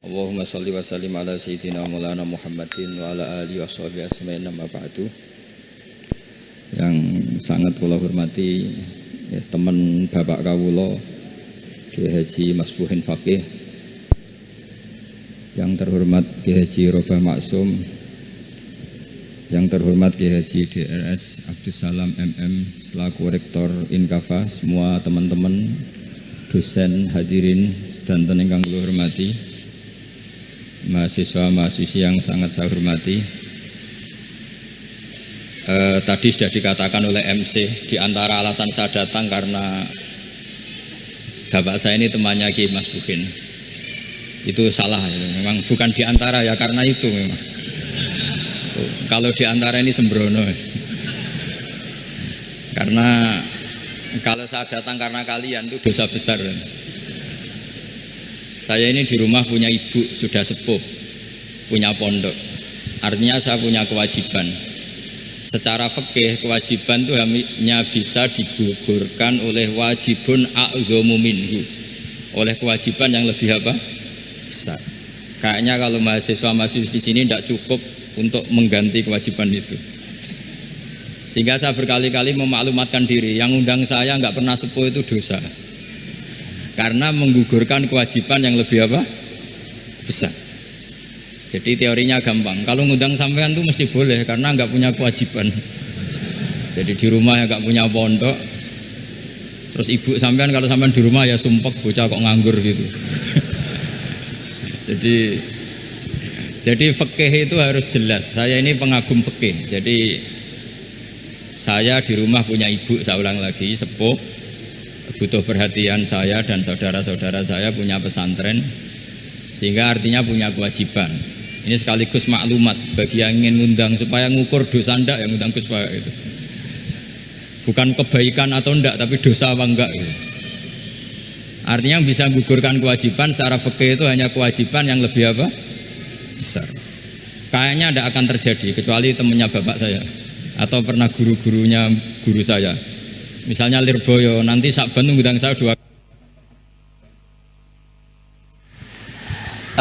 Allahumma sholli wa sallim ala sayyidina maulana Muhammadin wa ala alihi wa sahbihi asma'in nama ba'du. Yang sangat kula hormati ya, teman Bapak kawula Kiai Haji Masbuhin Faqih, yang terhormat Kiai Haji Robah Maksum, yang terhormat Kiai Haji DRS Abdussalam MM selaku Rektor Inkafa, semua teman-teman dosen hadirin sedanten ingkang kula hormati, mahasiswa-mahasiswi yang sangat saya hormati. Tadi sudah dikatakan oleh MC, di antara alasan saya datang karena bapak saya ini temannya Kiai Masbuhin. Itu salah, memang bukan di antara ya, karena itu memang. Tuh, kalau di antara ini sembrono. Karena kalau saya datang karena kalian itu dosa besar. Saya ini di rumah punya ibu sudah sepuh, punya pondok. Artinya saya punya kewajiban. Secara fikih kewajiban itu hanya bisa digugurkan oleh wajibun a'dhamu minhu, oleh kewajiban yang lebih apa? Besar. Kayaknya kalau mahasiswa-mahasiswa di sini tidak cukup untuk mengganti kewajiban itu. Sehingga saya berkali-kali memaklumatkan diri, yang undang saya nggak pernah sepuh itu dosa. Karena menggugurkan kewajiban yang lebih apa? Besar. Jadi teorinya gampang. Kalau ngundang sampean tuh mesti boleh karena nggak punya kewajiban. Jadi di rumah ya nggak punya pondok. Terus ibu sampean kalau sampean di rumah ya sumpek, bocah kok nganggur gitu. Jadi fikih itu harus jelas. Saya ini pengagum fikih. Jadi saya di rumah punya ibu, saya ulang lagi, sepuh, butuh perhatian saya dan saudara-saudara saya, punya pesantren, sehingga artinya punya kewajiban. Ini sekaligus maklumat bagi yang ingin ngundang supaya ngukur dosa ndak yang ngundang Gus Pak itu. Bukan kebaikan atau ndak, tapi dosa apa enggak gitu. Artinya yang bisa menggugurkan kewajiban secara fikih itu hanya kewajiban yang lebih apa? Besar. Kayaknya tidak akan terjadi kecuali temannya bapak saya atau pernah guru-gurunya guru saya. Misalnya Lirboyo, nanti Sakban ngundang saya 2 kali.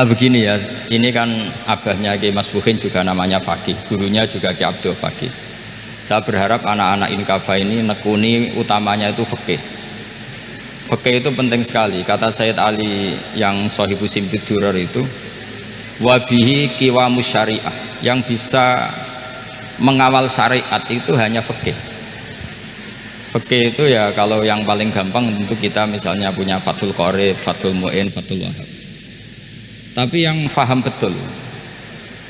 Begini ya, ini kan abahnya Kiai Masbuhin juga namanya Faqih, gurunya juga Kiai Abdul Faqih. Saya berharap anak-anak Inkafa ini nekuni utamanya itu fikih. Fikih itu penting sekali. Kata Sayyid Ali yang Shahibu Simtid Durar itu, wabihi qiwamus syariah, yang bisa mengawal syariat itu hanya fikih. Fikih itu ya kalau yang paling gampang tentu kita misalnya punya Fathul Qorib, Fathul Mu'in, Fathul Wahab. Tapi yang faham betul,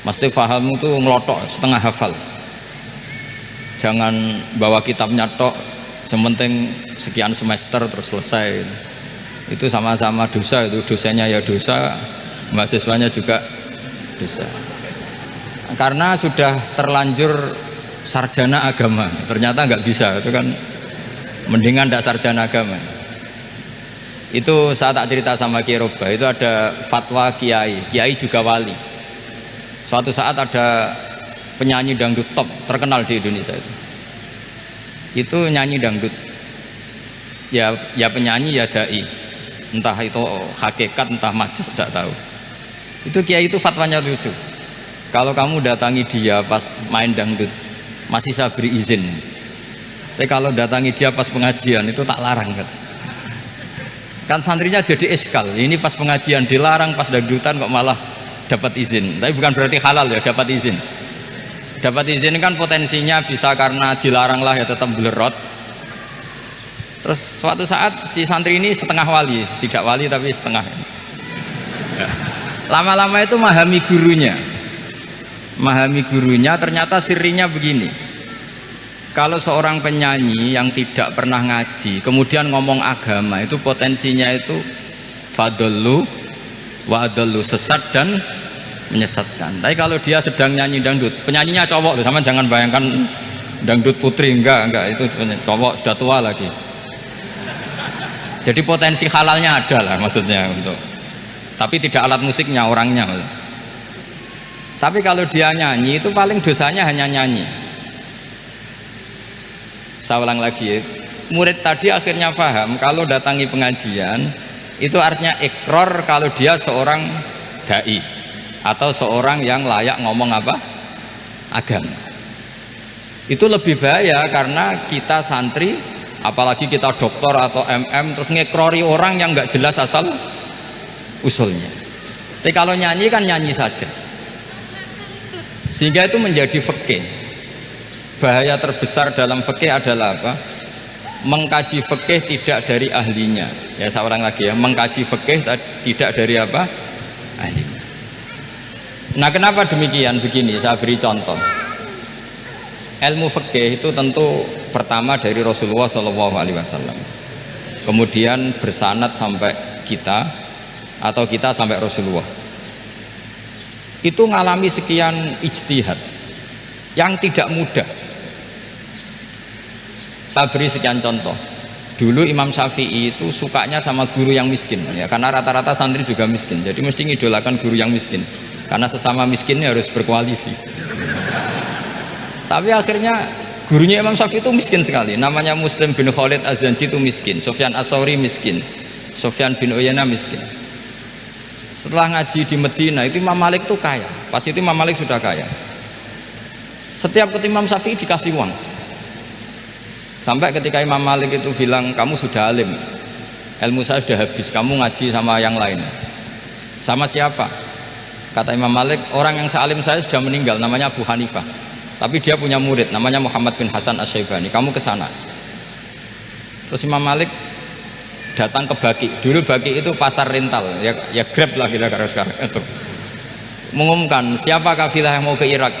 mesti faham itu ngelotok setengah hafal. Jangan bawa kitabnya tok, sementing sekian semester terus selesai. Itu sama-sama dosa, itu dosanya ya dosa, mahasiswanya juga dosa. Karena sudah terlanjur sarjana agama, ternyata nggak bisa, itu kan mendingan tidak sarjana agama. Itu saya tak cerita sama Kiai Robah, itu ada fatwa kiai juga wali. Suatu saat ada penyanyi dangdut top terkenal di Indonesia itu nyanyi dangdut, ya penyanyi ya dai, entah itu hakikat entah majas tidak tahu. Itu kiai itu fatwanya lucu, kalau kamu datangi dia pas main dangdut masih saya beri izin, tapi kalau datangi dia pas pengajian itu tak larang kata. Kan santrinya jadi eskal, ini pas pengajian dilarang, pas dangdutan kok malah dapat izin. Tapi bukan berarti halal ya, dapat izin. Dapat izin kan potensinya bisa karena dilarang lah ya tetap belerot. Terus suatu saat si santri ini setengah wali, tidak wali tapi setengah. Lama-lama itu memahami gurunya, ternyata sirinya begini. Kalau seorang penyanyi yang tidak pernah ngaji kemudian ngomong agama, itu potensinya itu fadollu wa adollu, sesat dan menyesatkan. Tapi kalau dia sedang nyanyi dangdut, penyanyinya cowok loh, sama jangan bayangkan dangdut putri, enggak, itu cowok sudah tua lagi. Jadi potensi halalnya ada lah maksudnya untuk, tapi tidak alat musiknya, orangnya. Tapi kalau dia nyanyi itu paling dosanya hanya nyanyi. Saya ulang lagi, murid tadi akhirnya paham kalau datangi pengajian itu artinya ikrar kalau dia seorang dai atau seorang yang layak ngomong apa? Agama. Itu lebih bahaya karena kita santri, apalagi kita doktor atau MM, terus ngekrori orang yang nggak jelas asal usulnya. Tapi kalau nyanyi kan nyanyi saja, sehingga itu menjadi fikih. Bahaya terbesar dalam fikih adalah apa? Mengkaji fikih tidak dari ahlinya. Ya, seorang lagi ya, mengkaji fikih tidak dari apa? Ahlinya. Nah, kenapa demikian? Begini, saya beri contoh. Ilmu fikih itu tentu pertama dari Rasulullah SAW, kemudian bersanad sampai kita atau kita sampai Rasulullah. Itu ngalami sekian ijtihad yang tidak mudah. Saya beri sekian contoh. Dulu Imam Syafi'i itu sukanya sama guru yang miskin, ya, karena rata-rata santri juga miskin, jadi mesti ngidolakan guru yang miskin, karena sesama miskinnya harus berkoalisi. Tapi akhirnya gurunya Imam Syafi'i itu miskin sekali, namanya Muslim bin Khalid Az-Zanji itu miskin, Sufyan As-Tsauri miskin, Sufyan bin Uyainah miskin. Setelah ngaji di Medina itu Imam Malik itu kaya, pas itu Imam Malik sudah kaya. Setiap ketemu Imam Syafi'i dikasih uang. Sampai ketika Imam Malik itu bilang, kamu sudah alim, ilmu saya sudah habis, kamu ngaji sama yang lain. Sama siapa? Kata Imam Malik, orang yang sealim saya sudah meninggal, namanya Abu Hanifah, tapi dia punya murid namanya Muhammad bin Hasan Asy-Syaibani, kamu ke sana. Terus Imam Malik datang ke Baki. Dulu Baki itu pasar rental, ya Grab lah kira-kira sekarang itu. Mengumumkan siapa kafilah yang mau ke Irak.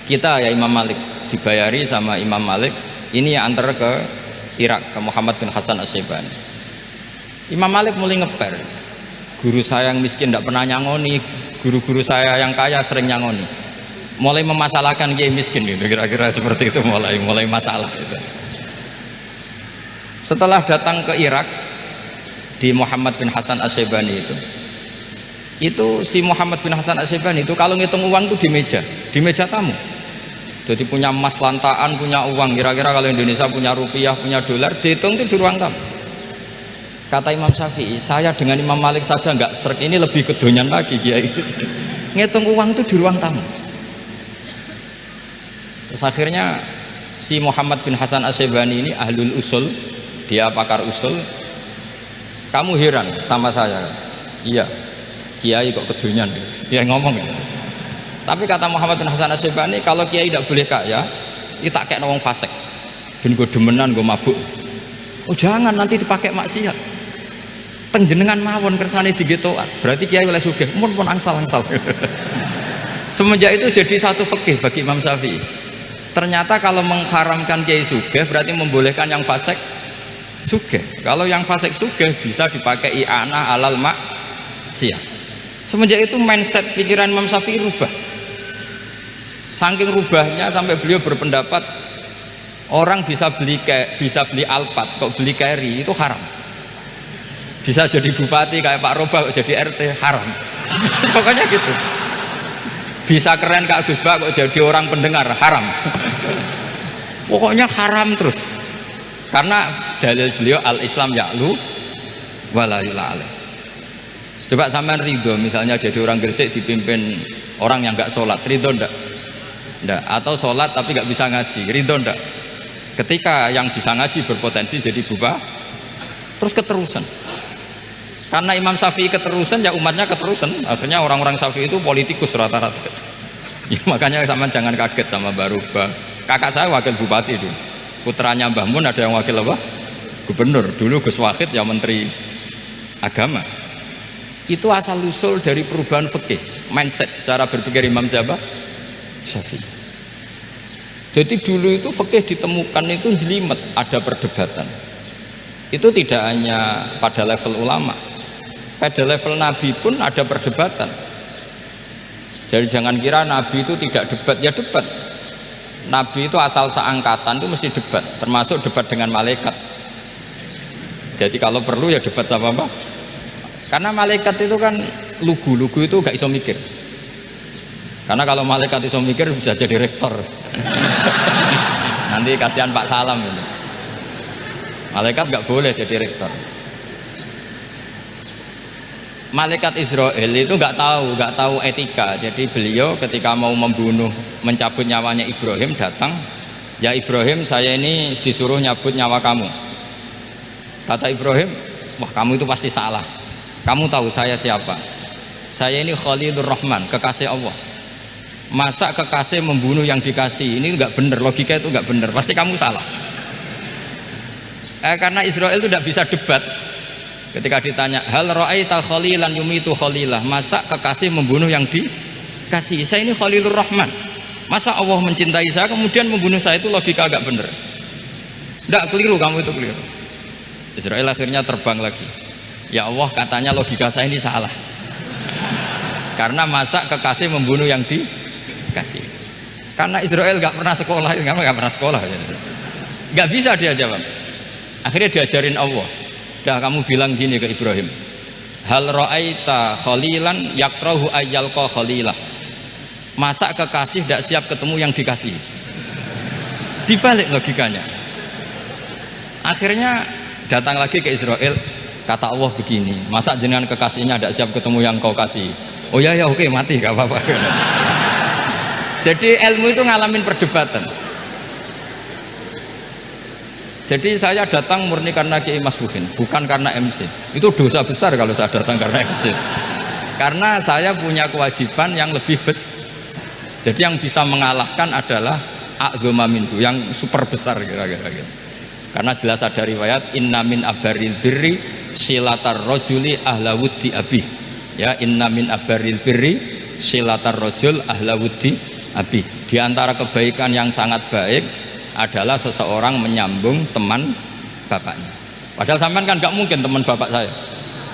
Kita ya Imam Malik, dibayari sama Imam Malik, ini yang antar ke Irak, ke Muhammad bin Hasan Asy-Syaibani. Imam Malik mulai ngeper, guru saya yang miskin tidak pernah nyangoni, guru-guru saya yang kaya sering nyangoni. Mulai memasalahkan kiai miskin gitu, kira-kira seperti itu, mulai masalah gitu. Setelah datang ke Irak di Muhammad bin Hasan Asy-Syaibani itu si Muhammad bin Hasan Asy-Syaibani itu kalau ngitung uang tuh di meja tamu. Jadi punya emas lantaan, punya uang, kira-kira kalau Indonesia punya rupiah, punya dolar, dihitung itu di ruang tamu. Kata Imam Syafi'i, saya dengan Imam Malik saja nggak serak, ini lebih kedonyan lagi kiai. Ngitung uang itu di ruang tamu. Terus akhirnya si Muhammad bin Hasan Asy-Syaibani ini ahlul usul, dia pakar usul. Kamu heran sama saya? Iya, kiai kok kedonyan? Dia ngomong gitu. Tapi kata Muhammad bin Hasan Asy-Syaibani, kalau kiai tidak boleh kaya, itu tak kayak wong fasik, ben gue demenan, gue mabuk. Oh jangan, nanti dipakai maksiat. Penjenengan mawon kersane digetokan, berarti kiai oleh sugih, pun angsal-angsal. Semenjak itu jadi satu fikih bagi Imam Syafi'i. Ternyata kalau mengharamkan kiai sugih berarti membolehkan yang fasik sugih. Kalau yang fasik sugih bisa dipakai i'anah alal maksiat. Semenjak itu mindset pikiran Imam Syafi'i rubah. Saking rubahnya sampai beliau berpendapat orang bisa beli Alphard, kok beli carry itu haram. Bisa jadi bupati kayak Pak Roba, kok jadi RT haram. Pokoknya gitu. Bisa keren Kak Gus Bak, kok jadi orang pendengar haram. Pokoknya haram terus. Karena dalil beliau al-Islam ya'lu wala yu'la alaih. Coba sampean ridho misalnya jadi orang Gresik dipimpin orang yang nggak sholat, ridho ndak? Ndak. Atau sholat tapi nggak bisa ngaji, ridho ndak? Ketika yang bisa ngaji berpotensi jadi bupati, terus keterusan. Karena Imam Syafi'i keterusan, ya umatnya keterusan. Akhirnya orang-orang Syafi'i itu politikus rata-rata. Ya, makanya sama jangan kaget sama Baruba. Kakak saya wakil bupati dulu. Putranya Mbah Mun ada yang wakil apa? Gubernur. Dulu Gus Wahid yang menteri agama. Itu asal usul dari perubahan fikih, mindset, cara berpikir Imam siapa? Syafi'i. Jadi dulu itu fikih ditemukan itu jelimet, ada perdebatan. Itu tidak hanya pada level ulama, pada level Nabi pun ada perdebatan. Jadi jangan kira Nabi itu tidak debat, ya debat. Nabi itu asal seangkatan itu mesti debat, termasuk debat dengan malaikat. Jadi kalau perlu ya debat sama apa? Karena malaikat itu kan lugu itu gak iso mikir. Karena kalau malaikat iso mikir bisa jadi rektor. Nanti kasihan Pak Salam gitu. Malaikat gak boleh jadi rektor. malaikat Israel itu nggak tahu etika. Jadi beliau ketika mau membunuh, mencabut nyawanya Ibrahim, datang, ya Ibrahim, saya ini disuruh nyabut nyawa kamu. Kata Ibrahim, wah kamu itu pasti salah. Kamu tahu saya siapa? Saya ini Khalilur Rahman, kekasih Allah. Masa kekasih membunuh yang dikasih? Ini nggak benar, logika itu nggak benar. Pasti kamu salah. Karena Israel itu tidak bisa debat. Ketika ditanya, hal ra'aita khalilan yumitu khalilah, masa kekasih membunuh yang dikasih? Saya ini Khalilur Rahman. Masa Allah mencintai saya kemudian membunuh saya? Itu logika agak benar. Tidak, keliru, kamu itu keliru. Israel akhirnya terbang lagi. Ya Allah, katanya logika saya ini salah. Karena masa kekasih membunuh yang dikasih? Karena Israel nggak pernah sekolah, nggak pernah sekolah, nggak bisa dia jawab. Akhirnya diajarin Allah. Dah kamu bilang gini ke Ibrahim, hal ra'aita khalilan yakrahu ayyalqa khalilah. Masa kekasih tidak siap ketemu yang dikasih? Dibalik logikanya. Akhirnya datang lagi ke Israel, kata Allah begini, masa jenengan kekasihnya tidak siap ketemu yang kau kasih? Oh ya oke, mati, gak apa-apa. Jadi ilmu itu ngalamin perdebatan. Jadi saya datang murni karena Kiai Mas Buhin, bukan karena MC. Itu dosa besar kalau saya datang karena MC. Karena saya punya kewajiban yang lebih besar. Jadi yang bisa mengalahkan adalah a'dzama minhu, yang super besar kira-kira gitu. Karena jelas ada riwayat inna min abaril birri silatar rajuli ahla wuddi abi. Ya, inna min abaril birri silatar rajul ahla wuddi abi. Di antara kebaikan yang sangat baik adalah seseorang menyambung teman bapaknya. Padahal sampean kan nggak mungkin teman bapak saya.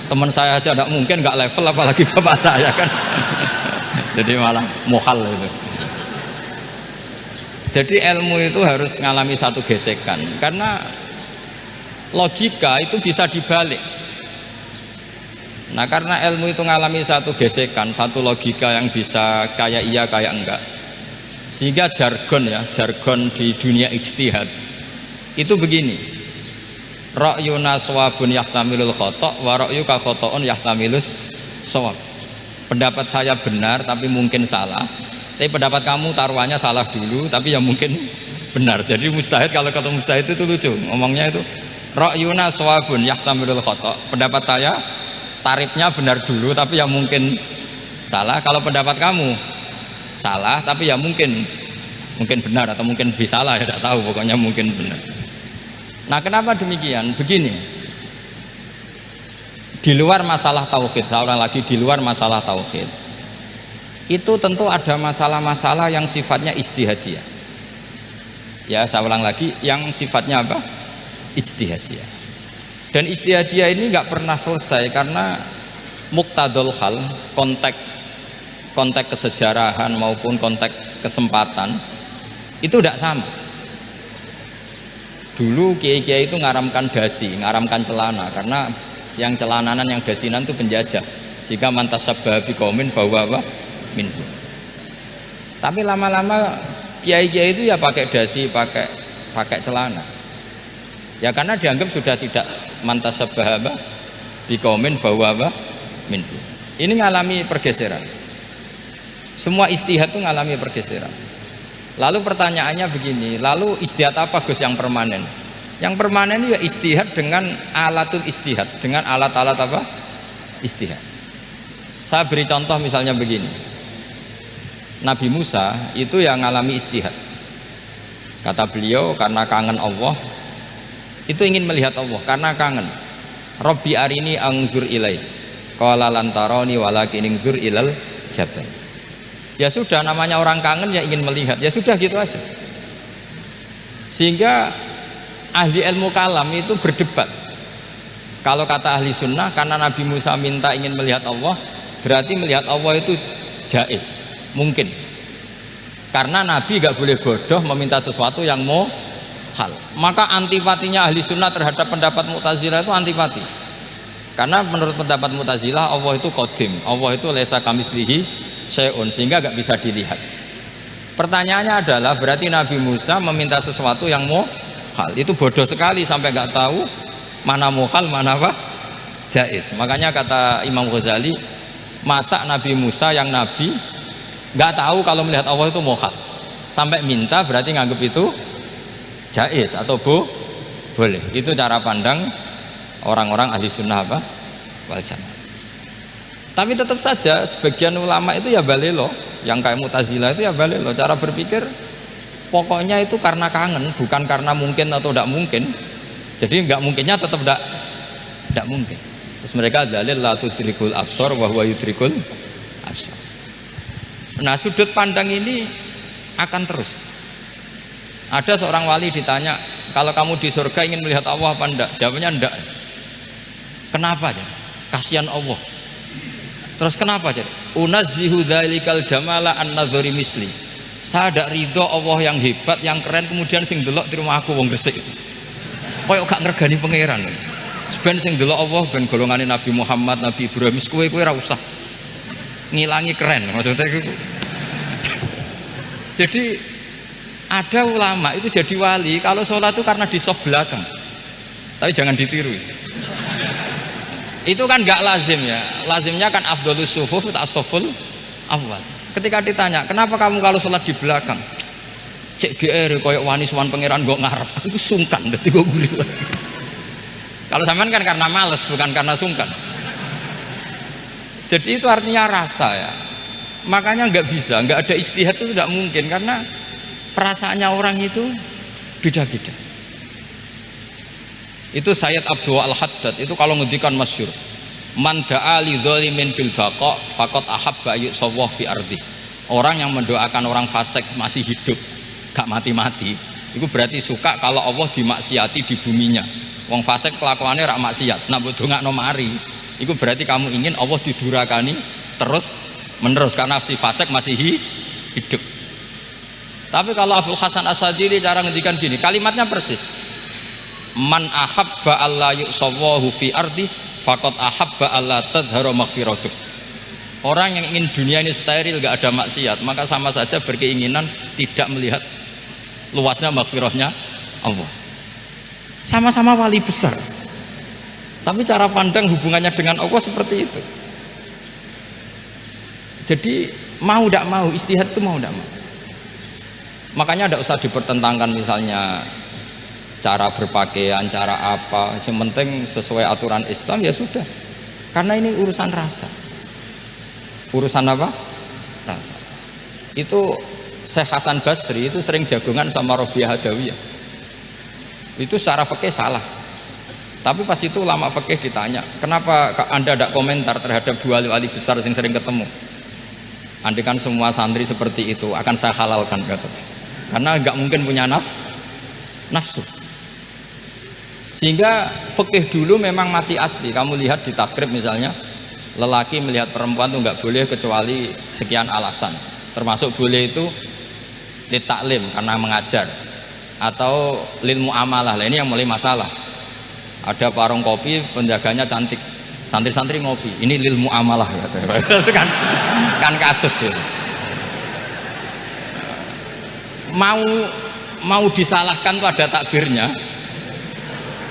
Teman saya aja nggak mungkin, nggak level apalagi bapak saya kan. Jadi malah mohal itu. Jadi ilmu itu harus mengalami satu gesekan, karena logika itu bisa dibalik. Nah, karena ilmu itu mengalami satu gesekan, satu logika yang bisa kayak iya kayak enggak, sehingga jargon di dunia ijtihad itu begini, ra'yuna shawabun yahtamilul khata' wa ra'yuka khata'un yahtamilus shawab. Pendapat saya benar tapi mungkin salah, tapi pendapat kamu taruhannya salah dulu tapi yang mungkin benar. Jadi mustahid, kalau kata mustahid itu lucu ngomongnya, itu ra'yuna shawabun yahtamilul khata', pendapat saya tarifnya benar dulu tapi yang mungkin salah. Kalau pendapat kamu salah tapi ya mungkin benar atau mungkin bisa salah, ya tidak tahu, pokoknya mungkin benar. Nah, kenapa demikian? Begini, di luar masalah tauhid, seorang lagi di luar masalah tauhid itu tentu ada masalah-masalah yang sifatnya ijtihadiyah. Ya, saya ulang lagi, yang sifatnya apa? Ijtihadiyah. Dan ijtihadiyah ini nggak pernah selesai, karena muqtadul hal, konteks kesejarahan maupun konteks kesempatan itu tidak sama. Dulu kiai-kiai itu ngaramkan dasi, ngaramkan celana, karena yang celananan yang dasinan itu penjajah, sehingga mantasabbaha biqaumin fahuwa minhu. Tapi lama-lama kiai-kiai itu ya pakai dasi, pakai celana, ya karena dianggap sudah tidak mantasabbaha biqaumin fahuwa minhu. Ini ngalami pergeseran. Semua ijtihad itu ngalami pergeseran. Lalu pertanyaannya begini, lalu ijtihad apa Gus yang permanen? Yang permanen ya ijtihad dengan alatul ijtihad, dengan alat-alat apa? Ijtihad. Saya beri contoh misalnya begini. Nabi Musa itu yang ngalami ijtihad. Kata beliau, karena kangen Allah, itu ingin melihat Allah karena kangen. Rabbi arini anzur ilai. Qala lan tarani walakin anzur ilal jabal. Ya sudah, namanya orang kangen ya ingin melihat, ya sudah gitu aja. Sehingga ahli ilmu kalam itu berdebat. Kalau kata ahli sunnah, karena Nabi Musa minta ingin melihat Allah, berarti melihat Allah itu jaiz, mungkin. Karena Nabi gak boleh bodoh meminta sesuatu yang mohal. Maka antipatinya ahli sunnah terhadap pendapat Mu'tazilah itu antipati. Karena menurut pendapat Mu'tazilah Allah itu qadim, Allah itu laisa kamislihi syai'un, sehingga gak bisa dilihat. Pertanyaannya adalah, berarti Nabi Musa meminta sesuatu yang mohal, itu bodoh sekali sampai gak tahu mana mohal mana apa jais. Makanya kata Imam Ghazali, masa Nabi Musa yang nabi nggak tahu kalau melihat Allah itu mohal, sampai minta berarti nganggap itu jais atau boleh. Itu cara pandang orang-orang ahli sunnah apa wal jamaah. Tapi tetap saja sebagian ulama itu ya balelo, yang kayak Mu'tazilah itu ya balelo, cara berpikir pokoknya itu karena kangen, bukan karena mungkin atau tidak mungkin. Jadi nggak mungkinnya tetap tidak mungkin. Terus mereka dalil la tudrikul absar wa huwa yudrikul absar. Nah, sudut pandang ini akan terus. Ada seorang wali ditanya, kalau kamu di surga ingin melihat Allah apa enggak? Jawabnya enggak. Kenapa aja? Kasihan Allah. Terus kenapa aja? Unazzihu dzalikal jamala an nadzari misli. Saya tidak ridho Allah yang hebat, yang keren, kemudian sing delok di rumah aku wong gresik. Koyok gak ngergani pangeran. Sebenarnya sing delok Allah ben golongane Nabi Muhammad, Nabi Ibrahim, kowe ora usah ngilangi keren maksudnya itu. Jadi ada ulama itu jadi wali kalau sholat itu karena di soft belakang, tapi jangan ditiru. Itu kan gak lazim ya, lazimnya kan afdhalus sufuf as-saful awal. Ketika ditanya kenapa kamu kalau sholat di belakang, cek GR koyok wani suwan pangeran gue ngarep, aku sungkan dadi gue gurih lagi. Kalau sampean kan karena males, bukan karena sungkan. Jadi itu artinya rasa ya. Makanya nggak bisa, nggak ada ijtihad itu tidak mungkin karena perasaannya orang itu beda-beda. Itu Sayyid Abdul Al-Haddad itu kalau ngendikan masyhur, man da'a li dzalimin bil baqa faqad ahabba yu'sawwa fi ardi. Orang yang mendoakan orang fasik masih hidup, gak mati-mati, itu berarti suka kalau Allah dimaksiati di buminya. Wong fasik kelakuannya rak maksiat, nak mbok dongakno mari, itu berarti kamu ingin Allah didurakani terus menerus karena si fasik masih hidup. Tapi kalau Abdul Hasan As-Sadili cara ngendikan gini, kalimatnya persis. Man ahabba alla yu'sawwahu fi ardi faqad ahabba alla tadhharu maghfiratuh. Orang yang ingin dunia ini steril, gak ada maksiat, maka sama saja berkeinginan tidak melihat luasnya maghfirahnya Allah. Sama-sama wali besar, tapi cara pandang hubungannya dengan Allah seperti itu. Jadi mau tidak mau, istihad itu mau tidak mau. Makanya tidak usah dipertentangkan misalnya cara berpakaian, cara apa, yang penting sesuai aturan Islam ya sudah. Karena ini urusan rasa. Urusan apa? Rasa. Itu Syekh Hasan Basri itu sering jagongan sama Robiah Hadawiyah. Itu secara fikih salah. Tapi pas itu ulama fikih ditanya, kenapa Anda tidak komentar terhadap dua wali besar yang sering ketemu? Andai kan semua santri seperti itu akan saya halalkan, kata. Karena nggak mungkin punya nafsu. Sehingga fikih dulu memang masih asli. Kamu lihat di takrib misalnya, lelaki melihat perempuan itu nggak boleh kecuali sekian alasan. Termasuk boleh itu li taklim karena mengajar, atau lil muamalah. Lah ini yang mulai masalah. Ada warung kopi, penjaganya cantik, santri-santri ngopi, ini lil muamalah itu kan kasus itu. Mau disalahkan tuh ada takbirnya,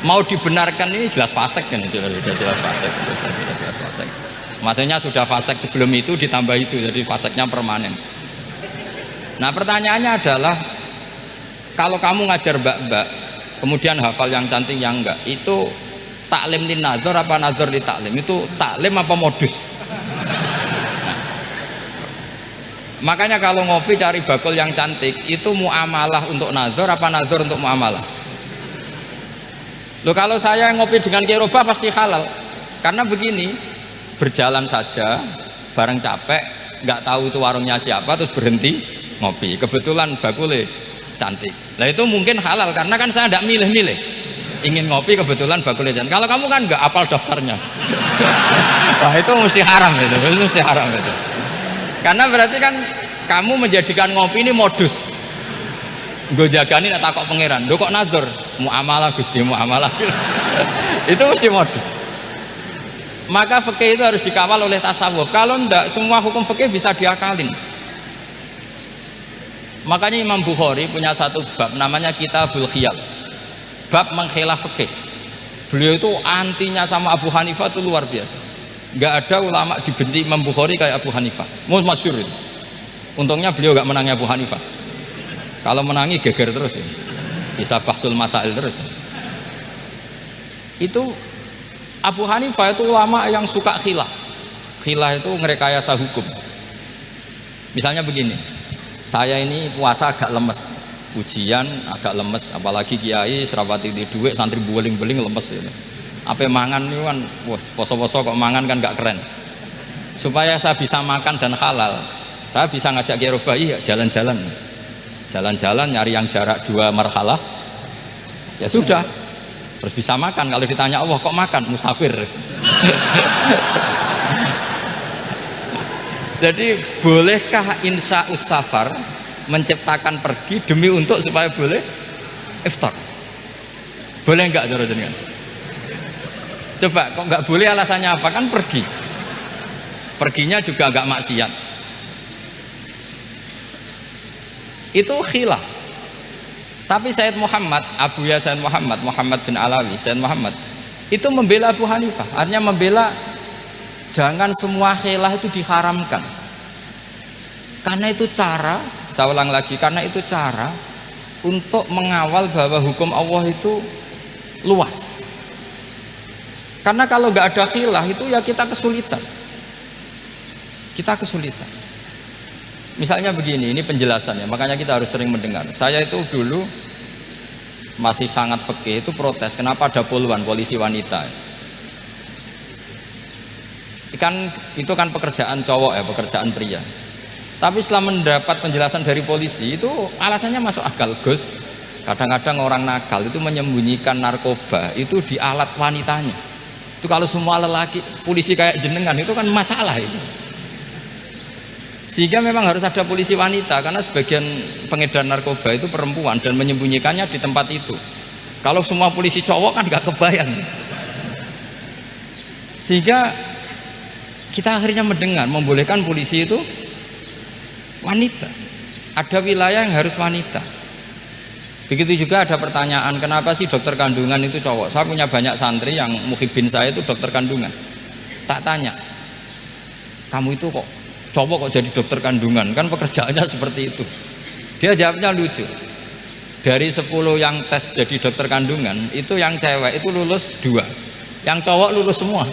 mau dibenarkan ini jelas fasik kan, jelas fasik. Maksudnya sudah fasik sebelum itu ditambah itu, jadi fasiknya permanen. Nah pertanyaannya adalah, kalau kamu ngajar mbak-mbak kemudian hafal yang cantik yang enggak, itu taklim lin nazar apa nazar li taklim? Itu taklim apa modus? Makanya kalau ngopi cari bakul yang cantik, itu muamalah untuk nazar apa nazar untuk muamalah? Loh, kalau saya ngopi dengan kirobah pasti halal. Karena begini, berjalan saja bareng capek, nggak tahu itu warungnya siapa, terus berhenti ngopi, kebetulan bakulnya cantik. Nah itu mungkin halal karena kan saya tidak milih-milih, ingin ngopi kebetulan bakulnya cantik. Kalau kamu kan nggak apal daftarnya. Wah itu mesti haram itu mesti haram itu. Karena berarti kan kamu menjadikan ngopi ini modus. Gue jagani nak takok pangeran, lo kok nazar muamalah Gusti muamalah. Itu mesti modus. Maka fikih itu harus dikawal oleh tasawuf. Kalau ndak, semua hukum fikih bisa diakalin. Makanya Imam Bukhari punya satu bab namanya Kitabul Khiyal, bab mengkhilaf fikih. Beliau itu antinya sama Abu Hanifah itu luar biasa. Nggak ada ulama dibenci Imam Bukhari kayak Abu Hanifah. Masyhur itu. Untungnya beliau nggak menangi Abu Hanifah. Kalau menangi geger terus ya. Bisa bahsul masail terus ya. Itu Abu Hanifah itu ulama yang suka khilah. Khilah itu ngerekayasa hukum. Misalnya begini, saya ini puasa agak lemes, ujian agak lemes, apalagi kiai serapati di duit, santri beling-beling lemes gitu. Apa mangan ini kan, wah poso-poso kok mangan kan gak keren. Supaya saya bisa makan dan halal, saya bisa ngajak Kiai Robai ya jalan-jalan, jalan-jalan nyari yang jarak 2 marhalah, ya sudah. Terus bisa makan. Kalau ditanya Allah kok makan, musafir. Jadi bolehkah insya'us safar menciptakan pergi demi untuk supaya boleh iftar? Boleh enggak cara jenengan? Coba kok enggak boleh, alasannya apa? Kan pergi. Perginya juga enggak maksiat. Itu khilaf. Tapi Sayyid Muhammad, Abu Ya Sayyid Muhammad, Muhammad bin Alawi, Sayyid Muhammad itu membela Abu Hanifah, artinya membela jangan semua khilaf itu diharamkan. Karena itu cara, saya ulang lagi, karena itu cara untuk mengawal bahwa hukum Allah itu luas. Karena kalau nggak ada khilaf itu ya kita kesulitan. Kita kesulitan. Misalnya begini, ini penjelasannya, makanya kita harus sering mendengar. Saya itu dulu masih sangat fikih itu protes, kenapa ada poluan polisi wanita? Itu kan pekerjaan cowok ya, pekerjaan pria. Tapi setelah mendapat penjelasan dari polisi itu alasannya masuk akal, Gus. Kadang-kadang orang nakal itu menyembunyikan narkoba itu di alat wanitanya. Itu kalau semua lelaki polisi kayak jenengan itu kan masalah itu. Sehingga memang harus ada polisi wanita karena sebagian pengedar narkoba itu perempuan dan menyembunyikannya di tempat itu. Kalau semua polisi cowok kan nggak kebayang. Sehingga kita akhirnya mendengar membolehkan polisi itu wanita. Ada wilayah yang harus wanita. Begitu juga ada pertanyaan, kenapa sih dokter kandungan itu cowok? Saya punya banyak santri yang muhibin saya itu dokter kandungan. Tak tanya, kamu itu kok cowok kok jadi dokter kandungan, kan pekerjaannya seperti itu. Dia jawabnya lucu, dari 10 yang tes jadi dokter kandungan itu yang cewek itu lulus 2, yang cowok lulus semua.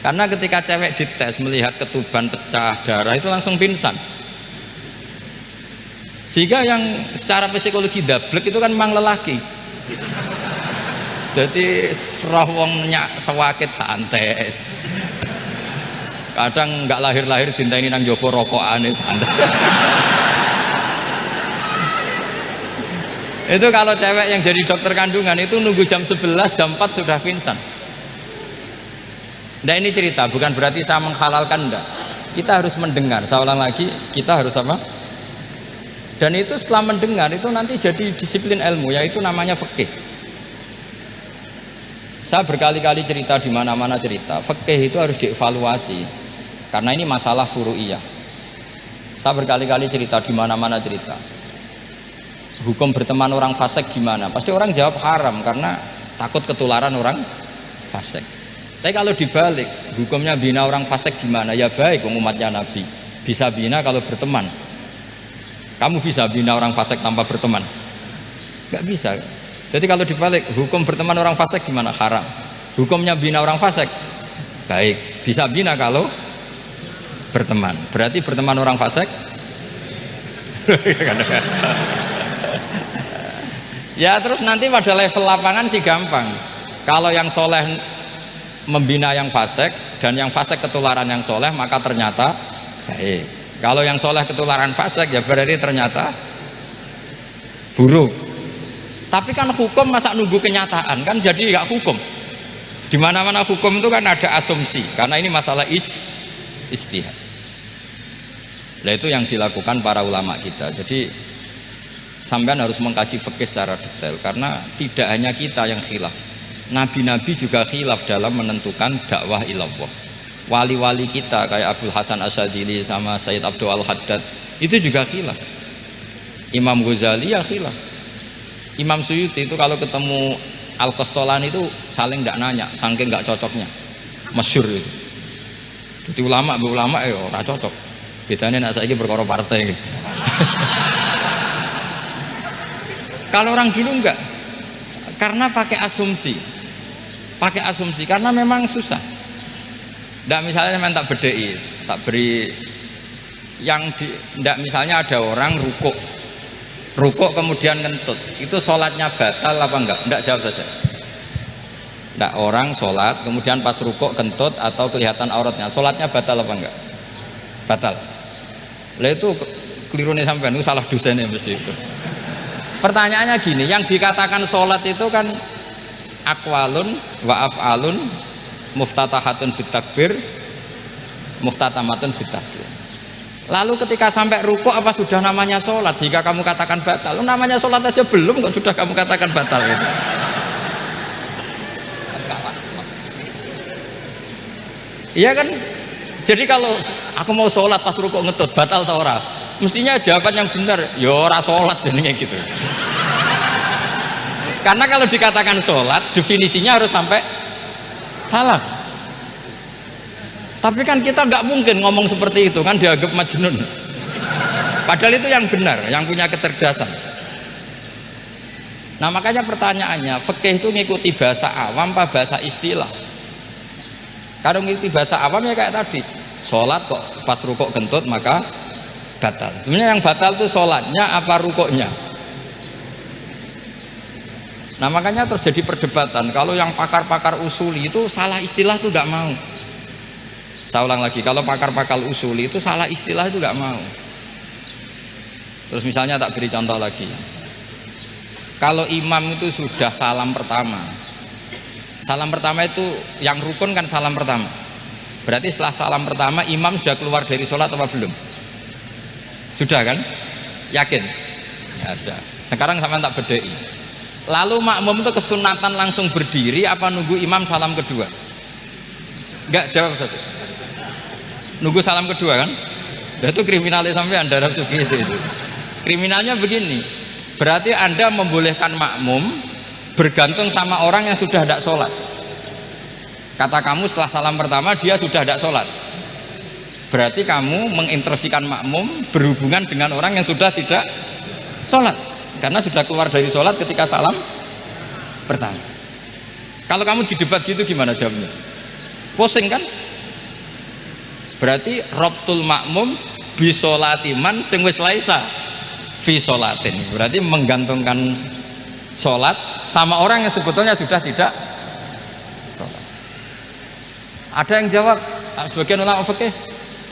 Karena ketika cewek dites melihat ketuban pecah darah itu langsung pingsan. Sehingga yang secara psikologi dablek itu kan memang lelaki. Jadi roh wongnya sewakit santai. Kadang nggak lahir-lahir dinteni nang jopo rokokane santai. Itu kalau cewek yang jadi dokter kandungan itu nunggu jam 11, jam 4 sudah pingsan. Nah ini cerita, bukan berarti saya menghalalkan, enggak. Kita harus mendengar, saya ulang lagi, kita harus apa? Dan itu setelah mendengar itu nanti jadi disiplin ilmu, yaitu namanya fikih. Saya berkali-kali cerita di mana-mana cerita, fikih itu harus dievaluasi. Karena ini masalah furu'iyah. Saya berkali-kali cerita di mana-mana cerita. Hukum berteman orang fasik gimana? Pasti orang jawab haram karena takut ketularan orang fasik. Tapi kalau dibalik, hukumnya bina orang fasik gimana? Ya baik, umatnya Nabi bisa bina kalau berteman. Kamu bisa bina orang fasik tanpa berteman? Gak bisa. Jadi kalau dibalik, hukum berteman orang fasik gimana? Haram. Hukumnya bina orang fasik baik, bisa bina kalau berteman. Berarti berteman orang fasik ya terus nanti pada level lapangan sih gampang. Kalau yang soleh membina yang fasik dan yang fasik ketularan yang soleh, maka ternyata baik. Kalau yang soleh ketularan fasik ya berarti ternyata buruk. Tapi kan hukum masa nunggu kenyataan, kan jadi nggak hukum. Di mana-mana hukum itu kan ada asumsi, karena ini masalah ijtihad. Nah itu yang dilakukan para ulama kita. Jadi sampean harus mengkaji fikih secara detail, karena tidak hanya kita yang khilaf. Nabi-nabi juga khilaf dalam menentukan dakwah ilallah. Wali-wali kita kayak Abdul Hasan Asyadili sama Sayyid Abdul Al-Haddad itu juga khilaf. Imam Ghazali ya khilaf. Imam Suyuti itu kalau ketemu Al-Qastolani itu saling tidak nanya, saking nggak cocoknya, masyhur itu. Jadi ulama ya ora cocok. Bedanya nak saiki perkara partai. Kalau orang dulu enggak, karena pakai asumsi, karena memang susah. Nggak misalnya memang tak bedai, tak beri yang nggak misalnya ada orang rukuk kemudian ngentut, itu sholatnya batal apa enggak? Enggak, jawab saja. Enggak, orang sholat kemudian pas rukuk kentut atau kelihatan auratnya, sholatnya batal apa enggak? Batal. Lah itu keliru nih sampean, itu salah dosennya mesti itu. Pertanyaannya gini, yang dikatakan sholat itu kan aqwalun wa af'alun muftatahatun bitakbir muftatamatun bitaslim. Lalu ketika sampai rukuk apa sudah namanya sholat? Jika kamu katakan batal, namanya sholat aja belum kok sudah kamu katakan batal itu. Iya kan? Jadi kalau aku mau sholat pas rukuk ngetut batal atau ora? Mestinya jawaban yang benar, ya ora sholat jadinya gitu. Karena kalau dikatakan sholat, definisinya harus sampai salah. Tapi kan kita nggak mungkin ngomong seperti itu, kan dianggap majnun. Padahal itu yang benar, yang punya kecerdasan. Nah makanya pertanyaannya, fikih itu ngikuti bahasa awam apa bahasa istilah? Kalau ngikuti bahasa awam ya kayak tadi, sholat kok pas rukuk kentut maka batal. Sebenarnya yang batal itu sholatnya apa rukuknya? Nah makanya terjadi perdebatan. Kalau yang pakar-pakar usuli itu salah istilah itu nggak mau. Saya ulang lagi, kalau pakar-pakar usuli itu salah istilah itu nggak mau. Terus misalnya tak beri contoh lagi, kalau imam itu sudah salam pertama itu yang rukun kan salam pertama, berarti setelah salam pertama imam sudah keluar dari sholat apa belum? Sudah kan? Yakin? Ya sudah. Sekarang sama tak bedai. Lalu makmum itu kesunatan langsung berdiri apa nunggu imam salam kedua? Enggak, jawab saja. Nunggu salam kedua kan? Itu kriminalnya sampai dalam sufi itu. Kriminalnya begini, berarti Anda membolehkan makmum bergantung sama orang yang sudah tidak sholat. Kata kamu setelah salam pertama dia sudah tidak sholat, berarti kamu menginstruksikan makmum berhubungan dengan orang yang sudah tidak sholat, karena sudah keluar dari sholat ketika salam pertama. Kalau kamu didebat gitu gimana jawabnya? Pusing kan? Berarti robtul makmum bisolatiman sing wis laisa fi sholatin, berarti menggantungkan sholat sama orang yang sebetulnya sudah tidak sholat. Ada yang jawab, sebagian ulama fikih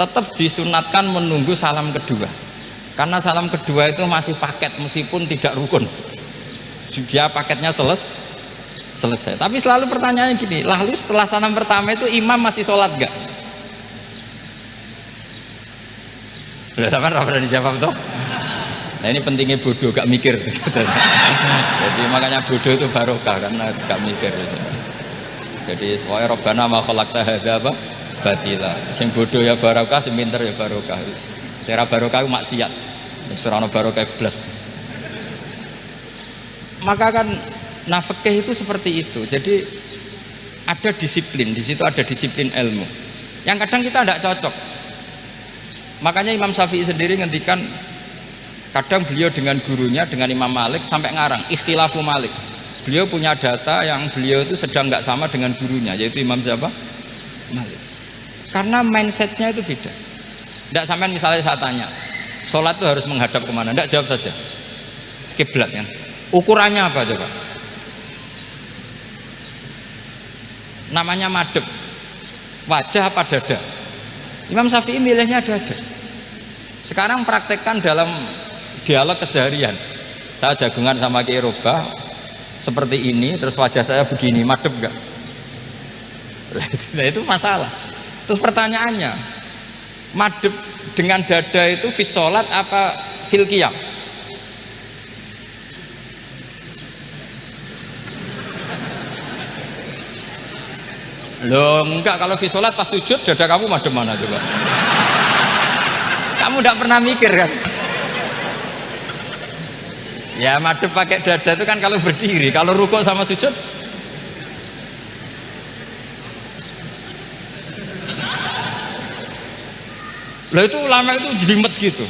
tetap disunatkan menunggu salam kedua, karena salam kedua itu masih paket meskipun tidak rukun, dia paketnya selesai. Tapi selalu pertanyaannya gini, lalu setelah salam pertama itu imam masih sholat gak? Udah sampai pernah dijawab toh? Nah ini pentingnya bodoh, gak mikir. Jadi makanya bodoh itu barokah karena gak mikir. Jadi soalnya Rabbana ma khalaqta hadza batila. Sing bodoh ya barokah, sing pinter ya barokah. Sing ra barokah itu maksiat. Wis ora ono barokah blas. Maka kan fikih itu seperti itu. Jadi ada disiplin, di situ ada disiplin ilmu. Yang kadang kita tidak cocok. Makanya Imam Syafi'i sendiri ngendikan, kadang beliau dengan gurunya, dengan Imam Malik sampai ngarang ikhtilafu Malik. Beliau punya data yang beliau itu sedang nggak sama dengan gurunya, yaitu Imam siapa? Malik. Karena mindsetnya itu beda. Tidak sampai misalnya saya tanya, sholat itu harus menghadap kemana? Tidak, jawab saja. Kiblat kan? Ukurannya apa coba? Namanya madhep. Wajah apa dada? Imam Syafi'i milihnya dada. Sekarang praktekkan dalam dialog keseharian. Saya jagungan sama Kiai Robah seperti ini, terus wajah saya begini, madhep enggak? Nah itu masalah. Terus pertanyaannya, madhep dengan dada itu fis sholat apa fil qiyam? Loh enggak, kalau fis sholat pas sujud dada kamu madhep mana coba? Kamu enggak pernah mikir kan? Ya madhep pakai dada itu kan kalau berdiri, kalau rukuk sama sujud Lah itu ulama itu jelimet gitu.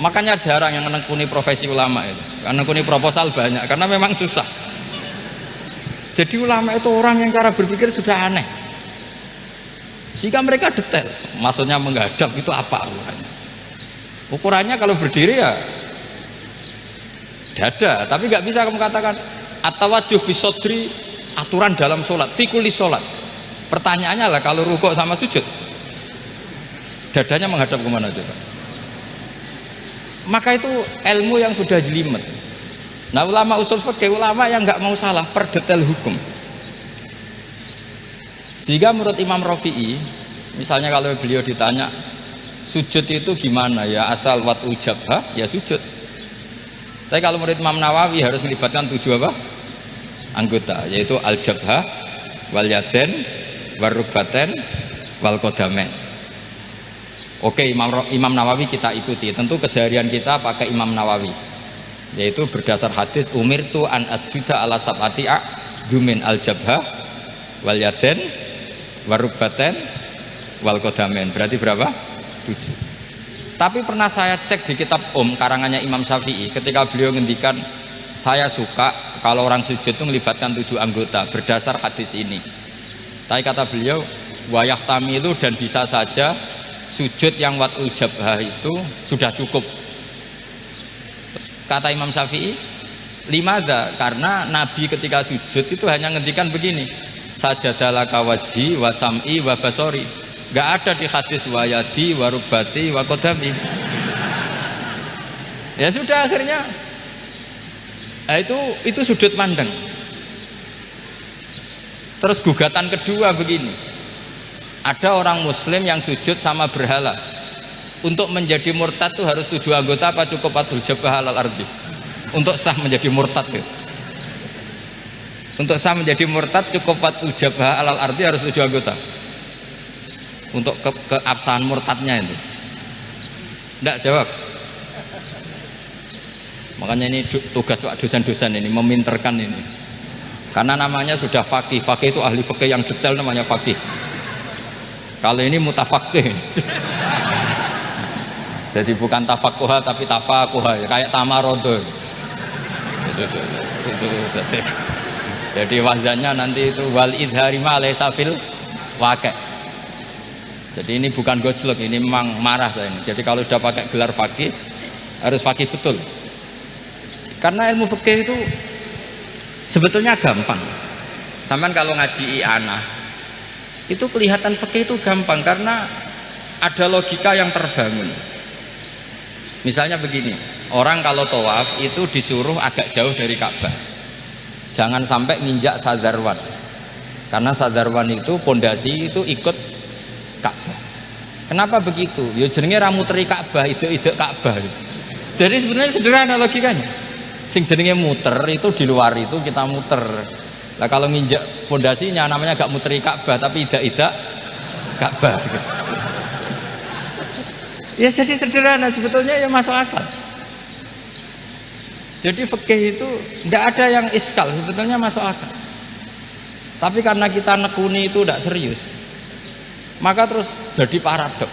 Makanya jarang yang menekuni profesi ulama itu. Menekuni proposal banyak karena memang susah. Jadi ulama itu orang yang cara berpikir sudah aneh. Sehingga mereka detail. Maksudnya menghadap itu apa ukurannya? Ukurannya kalau berdiri ya dada, tapi nggak bisa kamu katakan at-tawajjuh bisodri, aturan dalam sholat, fikuli sholat. Pertanyaannya lah kalau rukuk sama sujud, dadanya menghadap kemana coba? Maka itu ilmu yang sudah jelimet. Nah ulama usul fikih, ulama yang nggak mau salah per detail hukum. Sehingga menurut Imam Rafi'i, misalnya kalau beliau ditanya sujud itu gimana ya, asal wat'u jabhah ya sujud. Tapi kalau menurut Imam Nawawi harus melibatkan 7 apa? Anggota, yaitu al-jabhah, wal yaden, wal rukbaten, wal qadamen. Oke, Imam Nawawi kita ikuti. Tentu keseharian kita pakai Imam Nawawi, yaitu berdasar hadis umirtu an asjuda ala sab'ati a'dzumin al-jabhah, wal yaden, wal rukbaten, wal qadamen. Berarti berapa? 7. Tapi pernah saya cek di kitab karangannya Imam Syafi'i, ketika beliau ngendikan saya suka kalau orang sujud itu melibatkan 7 anggota berdasar hadis ini. Tapi kata beliau wayah tamilu, dan bisa saja sujud yang wat'ul jabhah itu sudah cukup. Terus kata Imam Syafi'i, limadha, karena Nabi ketika sujud itu hanya ngendikan begini, sajadalaka wajhi wa sam'i wa basori. Nggak ada di hadis wayadi, warubati, wakodami. Ya sudah akhirnya, itu sudut pandang. Terus gugatan kedua begini, ada orang Muslim yang sujud sama berhala. Untuk menjadi murtad itu harus 7 anggota apa cukup wat'ul jabhah alal ardi? Untuk sah menjadi murtad itu. Untuk sah menjadi murtad cukup wat'ul jabhah alal ardi harus 7 anggota. Untuk keabsahan murtadnya itu enggak jawab. Makanya ini tugas dosen-dosen ini meminterkan ini, karena namanya sudah faqih. Faqih itu ahli fikih yang detail, namanya faqih. Kalau ini mutafaqih. Jadi bukan tafakuha tapi tafakuha, kayak tamarodo itu. Jadi wazannya nanti itu wal idhari ma laysa fil waqi'. Jadi ini bukan gojlok, ini memang marah saya ini. Jadi kalau sudah pakai gelar fakih harus fakih betul. Karena ilmu fikih itu sebetulnya gampang. Sampai kalau ngaji i'anah itu kelihatan fikih itu gampang karena ada logika yang terbangun. Misalnya begini, orang kalau tawaf itu disuruh agak jauh dari Ka'bah. Jangan sampai nginjak sadarwan. Karena sadarwan itu pondasi itu ikut Ka'bah. Kenapa begitu? Ya jenenge ra muteri Ka'bah, ide Ka'bah. Jadi sebenarnya sederhana logikanya. Sing jenenge muter itu di luar itu kita muter. Lah kalau nginjak pondasinya namanya gak muteri Ka'bah tapi ida Ka'bah. Ya jadi sederhana sebetulnya, ya masuk akal. Jadi fikih itu tidak ada yang iskal, sebetulnya masuk akal. Tapi karena kita nekuni itu tidak serius, maka terus jadi paradok.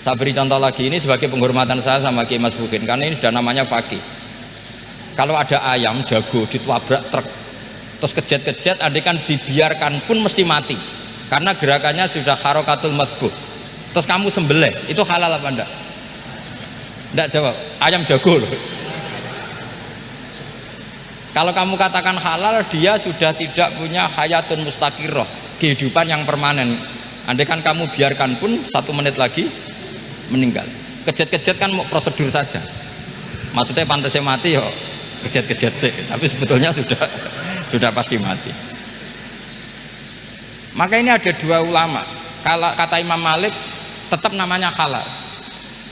Saya beri contoh lagi, ini sebagai penghormatan saya sama Kiai Mas Bukin, karena ini sudah namanya fakih. Kalau ada ayam jago ditabrak truk terus kejet-kejet, andaikan dibiarkan pun mesti mati karena gerakannya sudah harokatul madbuh. Terus kamu sembelih, itu halal apa enggak? Enggak jawab, ayam jago loh. Kalau kamu katakan halal, dia sudah tidak punya hayatun mustaqirroh, kehidupan yang permanen. Andaikan kamu biarkan pun 1 menit lagi meninggal. Kejet-kejet kan mau prosedur saja, maksudnya pantasnya mati yo kejet-kejet sih, tapi sebetulnya sudah pasti mati. Maka ini ada 2 ulama. Kalau kata Imam Malik tetap namanya halal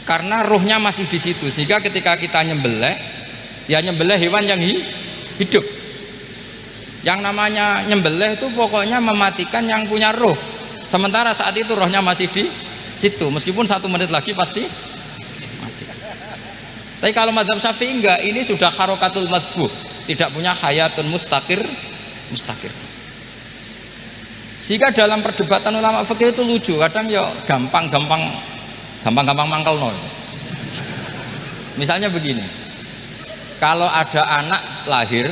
karena ruhnya masih di situ, sehingga ketika kita nyembelih ya nyembelih hewan yang hidup. Yang namanya nyembelih itu pokoknya mematikan yang punya ruh, sementara saat itu rohnya masih di situ, meskipun 1 menit lagi pasti mati. Tapi kalau mazhab Syafi'i enggak, ini sudah harokatul madbuh, tidak punya hayatun mustaqir. Sehingga dalam perdebatan ulama fikih itu lucu, kadang ya gampang gampang-gampang mangkel no. Misalnya begini, kalau ada anak lahir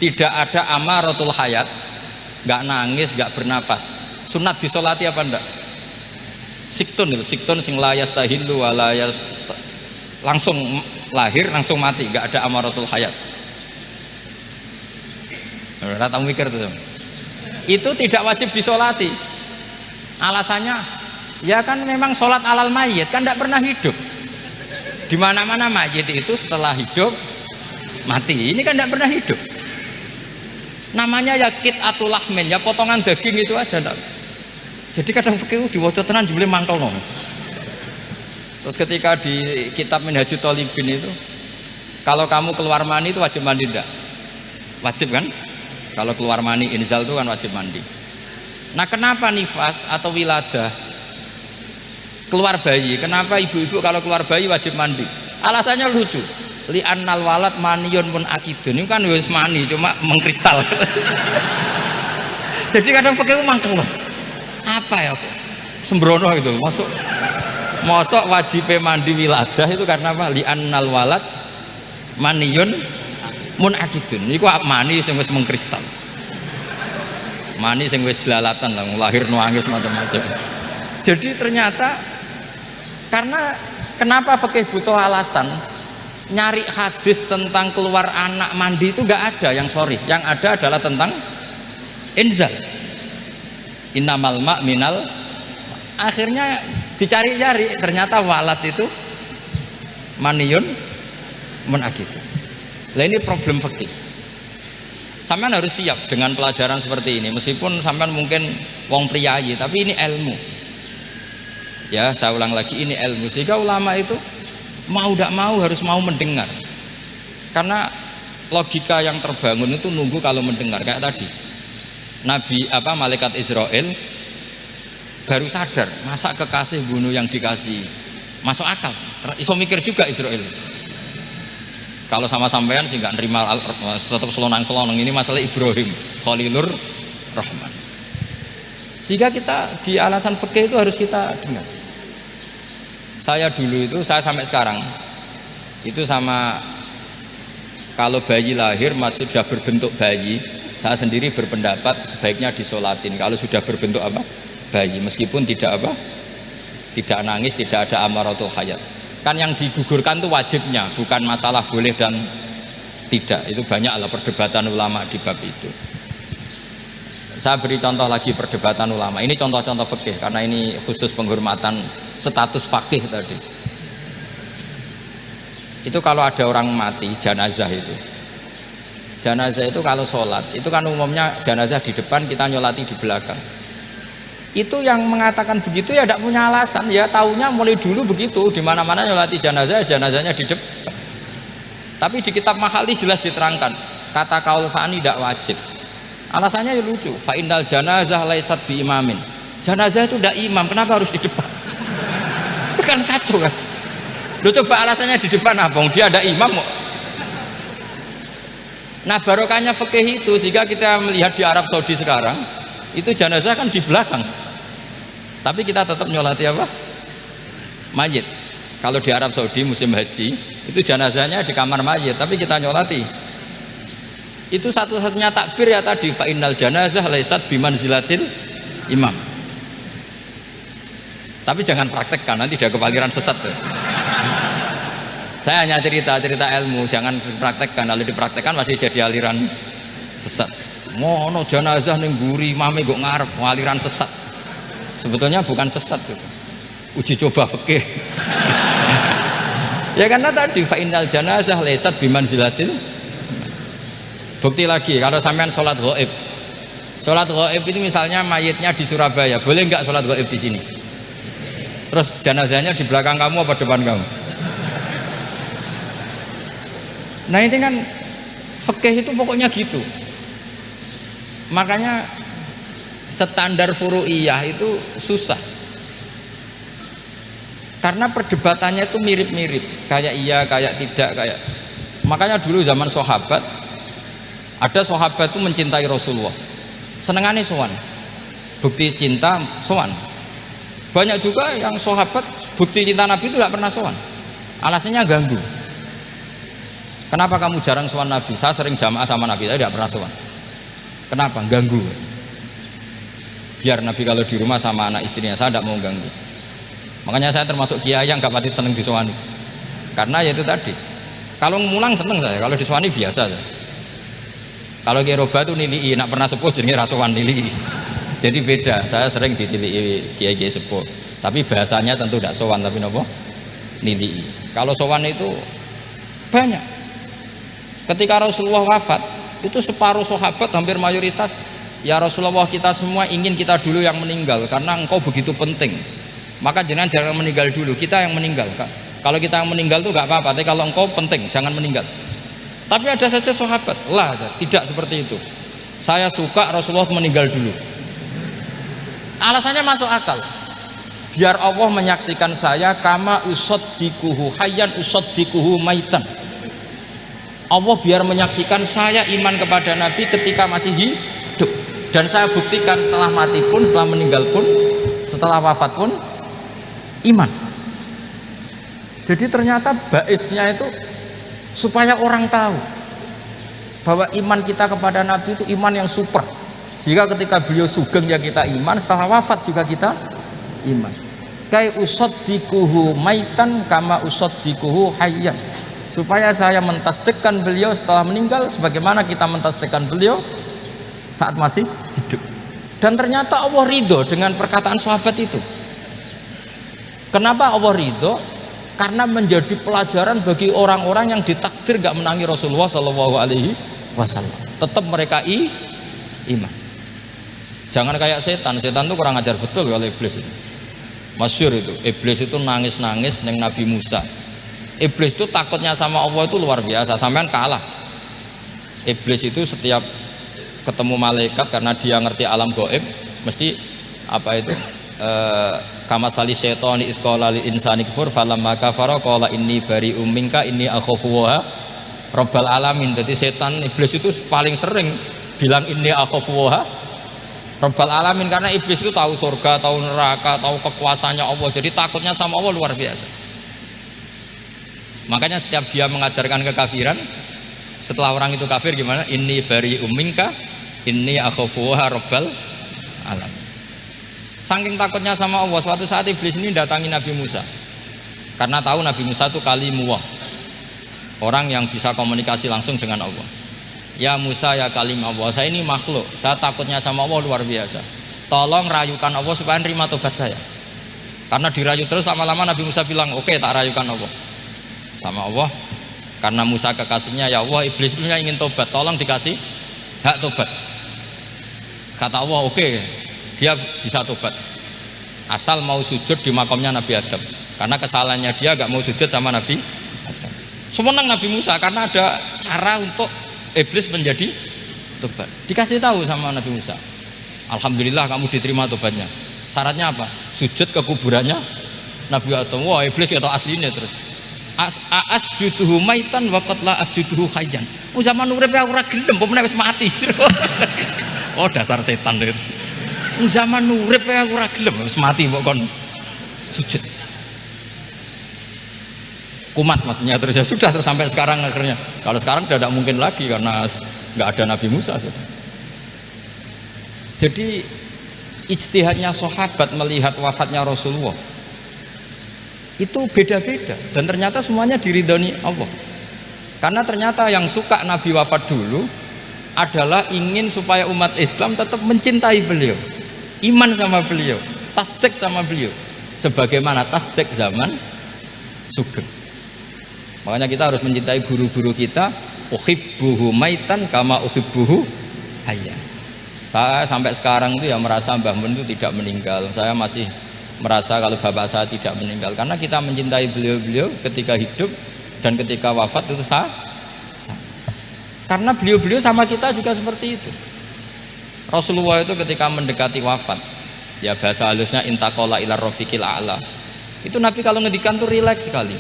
tidak ada amaratul hayat, nggak nangis, nggak bernafas, sunat disolati apa enggak? Siktun itu, siktun sing layas tahilu walayas, langsung lahir langsung mati, nggak ada amaratul hayat. Rata mikir tuh, itu tidak wajib disolati. Alasannya, ya kan memang sholat alal mayit kan tidak pernah hidup. Di mana-mana mayit itu setelah hidup mati. Ini kan tidak pernah hidup. Namanya ya qit'atul lahmin, ya potongan daging itu aja. Enggak. Jadi kadang fikih diwaca tenan jebule mangkel no. Terus ketika di kitab Minhajut Thalibin itu, kalau kamu keluar mani itu wajib mandi enggak? Wajib kan? Kalau keluar mani inzal itu kan wajib mandi. Nah kenapa nifas atau wiladah keluar bayi, kenapa ibu-ibu kalau keluar bayi wajib mandi? Alasannya lucu, li'annal walad maniyun pun akidun, ini kan wis mani cuma mengkristal. Jadi kadang pakai mangkel loh, apa ya sembrono itu, masuk wajib mandi wiladah itu karena apa? Li'annal walad maniyun mun akidun, ini kok mani sing wis mengkristal, mani sing wis jelalatan lah, lahir nuangis macam-macam. Jadi ternyata karena kenapa fikih butuh alasan, nyari hadis tentang keluar anak mandi itu nggak ada yang sorry, yang ada adalah tentang inzal, innamal ma' minal, akhirnya dicari-cari ternyata walad itu maniyun munakidun. Lah ini problem fikih. Sampean harus siap dengan pelajaran seperti ini, meskipun sampean mungkin wong priyayi, tapi ini ilmu. Ya, saya ulang lagi, ini ilmu. Sehingga ulama itu mau tidak mau harus mau mendengar. Karena logika yang terbangun itu nunggu kalau mendengar. Kayak tadi, malaikat Israel baru sadar, masa kekasih bunuh yang dikasih, masuk akal. Iso mikir juga Israel. Kalau sama sampean sih nggak nerima, tetap selonang-selonang. Ini masalah Ibrahim Khalilur Rahman. Sehingga kita di alasan fikih itu harus kita dengar. Saya dulu itu, saya sampai sekarang itu sama, kalau bayi lahir masih sudah berbentuk bayi, saya sendiri berpendapat sebaiknya disolatin kalau sudah berbentuk apa? Bayi, meskipun tidak apa? Tidak nangis, tidak ada amaratul hayat. Kan yang digugurkan itu wajibnya, bukan masalah boleh dan tidak. Itu banyaklah perdebatan ulama di bab itu. Saya beri contoh lagi perdebatan ulama. Ini contoh-contoh fikih karena ini khusus penghormatan status fakih tadi. Itu kalau ada orang mati, jenazah itu. Jenazah itu kalau sholat, itu kan umumnya jenazah di depan, kita nyolati di belakang. Itu yang mengatakan begitu ya tidak punya alasan, ya taunya mulai dulu begitu, di mana-mana nyolati jenazah, jenazahnya di depan. Tapi di kitab Mahali jelas diterangkan, kata kaul sani tidak wajib. Alasannya ya lucu, fa innal janazah laisat bi imamin. Jenazah itu tidak imam, kenapa harus di depan? Kan kacau kan? Lu coba alasannya di depan apa? Dia ada imam kok. Nah barokahnya fikih itu, sehingga kita melihat di Arab Saudi sekarang itu jenazah kan di belakang, tapi kita tetap nyolati apa? Mayit. Kalau di Arab Saudi musim haji itu jenazahnya di kamar mayit, tapi kita nyolati. Itu satu-satunya takbir ya tadi, fa innal janazah laisat bimanzilatil imam. Tapi jangan praktekkan, nanti dia kepaliran sesat tuh. Saya hanya cerita ilmu, jangan dipraktekkan. Kalau dipraktekkan masih jadi aliran sesat. Mono jenazah ning mburi mame kok ngarep aliran sesat. Sebetulnya bukan sesat gitu. Uji coba fikih. Ya karena tadi fa innal janazah laisat bimanzilatil. Bukti lagi kalau sampean sholat ghaib. Sholat ghaib ini misalnya mayitnya di Surabaya, boleh nggak sholat ghaib di sini? Terus jenazahnya di belakang kamu apa depan kamu? Nah ini kan fikih itu pokoknya gitu. Makanya standar furu'iyah itu susah. Karena perdebatannya itu mirip-mirip, kayak iya, kayak tidak, kayak. Makanya dulu zaman sahabat, ada sahabat itu mencintai Rasulullah. Senengane sowan. Bukti cinta sowan. Banyak juga yang sahabat bukti cinta Nabi itu tidak pernah sowan. Alasannya ganggu. Kenapa kamu jarang sowan Nabi? Saya sering jamaah sama Nabi, saya tidak pernah sowan. Kenapa? Ganggu. Biar Nabi kalau di rumah sama anak istrinya, saya tidak mau ganggu. Makanya saya termasuk kiai yang gak pati seneng disowani. Karena ya itu tadi. Kalau mulang seneng saya, kalau disowani biasa saya. Kalau kiai roba itu nilai, nak pernah sepuh jadi rasuan nilai. Jadi beda. Saya sering ditilii kiai-kiai sepuh. Tapi bahasanya tentu tidak sowan, tapi nopo nilai. Kalau sowan itu banyak. Ketika Rasulullah wafat, itu separuh sahabat hampir mayoritas, ya Rasulullah, kita semua ingin kita dulu yang meninggal karena engkau begitu penting. Maka jangan meninggal dulu, kita yang meninggal. Kalau kita yang meninggal itu nggak apa-apa, tapi kalau engkau penting jangan meninggal. Tapi ada saja sahabat, lah tidak seperti itu. Saya suka Rasulullah meninggal dulu. Alasannya masuk akal. Biar Allah menyaksikan saya kama usaddikuhu hayyan usaddikuhu maitan. Allah biar menyaksikan saya iman kepada Nabi ketika masih hidup, dan saya buktikan setelah mati pun, setelah meninggal pun, setelah wafat pun iman. Jadi ternyata baisnya itu supaya orang tahu bahwa iman kita kepada Nabi itu iman yang super, sehingga ketika beliau sugeng ya kita iman, setelah wafat juga kita iman. Kai usaddikuhu maitan kama usaddikuhu hayyan, supaya saya mentasdikkan beliau setelah meninggal sebagaimana kita mentasdikkan beliau saat masih hidup. Dan ternyata Allah ridho dengan perkataan sahabat itu. Kenapa Allah ridho? Karena menjadi pelajaran bagi orang-orang yang ditakdir gak menangi Rasulullah SAW. Tetap mereka iman. Jangan kayak setan itu kurang ajar betul kalau iblis itu. Masyhur itu, iblis itu nangis-nangis neng Nabi Musa. Iblis itu takutnya sama Allah itu luar biasa, sampean kalah. Iblis itu setiap ketemu malaikat, karena dia ngerti alam gaib, mesti apa itu kama sali syaitani id qala lil insani kfur falamma kafara qala inni bari'um minka inni akhafu wa rabbal alamin. Jadi setan iblis itu paling sering bilang inni akhafu wa rabbal alamin, karena iblis itu tahu surga, tahu neraka, tahu kekuasaannya Allah, jadi takutnya sama Allah luar biasa. Makanya setiap dia mengajarkan kekafiran, setelah orang itu kafir gimana? Inni bari'um minka inni akhafu wa rabbal alamin. Saking takutnya sama Allah, suatu saat iblis ini datangi Nabi Musa karena tahu Nabi Musa itu kalimullah, orang yang bisa komunikasi langsung dengan Allah. Ya Musa ya kalim Allah, saya ini makhluk, saya takutnya sama Allah luar biasa, tolong rayukan Allah supaya nerima tobat saya. Karena dirayu terus, lama-lama Nabi Musa bilang oke, tak rayukan Allah sama Allah. Karena Musa kekasihnya, ya Allah, iblis itu ingin tobat, tolong dikasih hak tobat. Kata Allah oke, dia bisa tobat asal mau sujud di makamnya Nabi Adam, karena kesalahannya dia gak mau sujud sama Nabi Adam. Semenang Nabi Musa karena ada cara untuk iblis menjadi tobat. Dikasih tahu sama Nabi Musa, alhamdulillah kamu diterima tobatnya. Syaratnya apa? Sujud ke kuburannya Nabi Adam. Wah, iblis atau aslinya terus asjuduhu maitan wa qatla asjuduhu hayyan. Zaman urip aku ora gelem, pomene wis mati. Oh, dasar setan itu. Zaman urip aku ora gelem, wis mati kok kon sujud. Kumat maksudnya, terus ya sudah, terus sampai sekarang akhirnya. Kalau sekarang sudah tidak mungkin lagi karena nggak ada Nabi Musa. Jadi ijtihadnya sahabat melihat wafatnya Rasulullah itu beda-beda, dan ternyata semuanya diridhoni Allah. Karena ternyata yang suka Nabi wafat dulu adalah ingin supaya umat Islam tetap mencintai beliau, iman sama beliau, tasdik sama beliau, sebagaimana tasdik zaman sugeng. Makanya kita harus mencintai guru-guru kita. Uhibbuhu maitan kama uhibbuhu hayyan. Saya sampai sekarang itu ya merasa Mbah Mun itu tidak meninggal. Saya masih merasa kalau bapak saya tidak meninggal, karena kita mencintai beliau-beliau ketika hidup dan ketika wafat itu sama. Karena beliau-beliau sama kita juga seperti itu. Rasulullah itu ketika mendekati wafat, ya bahasa halusnya intaqala ila rafiqil a'la. Itu Nabi kalau ngedikan tuh rileks sekali.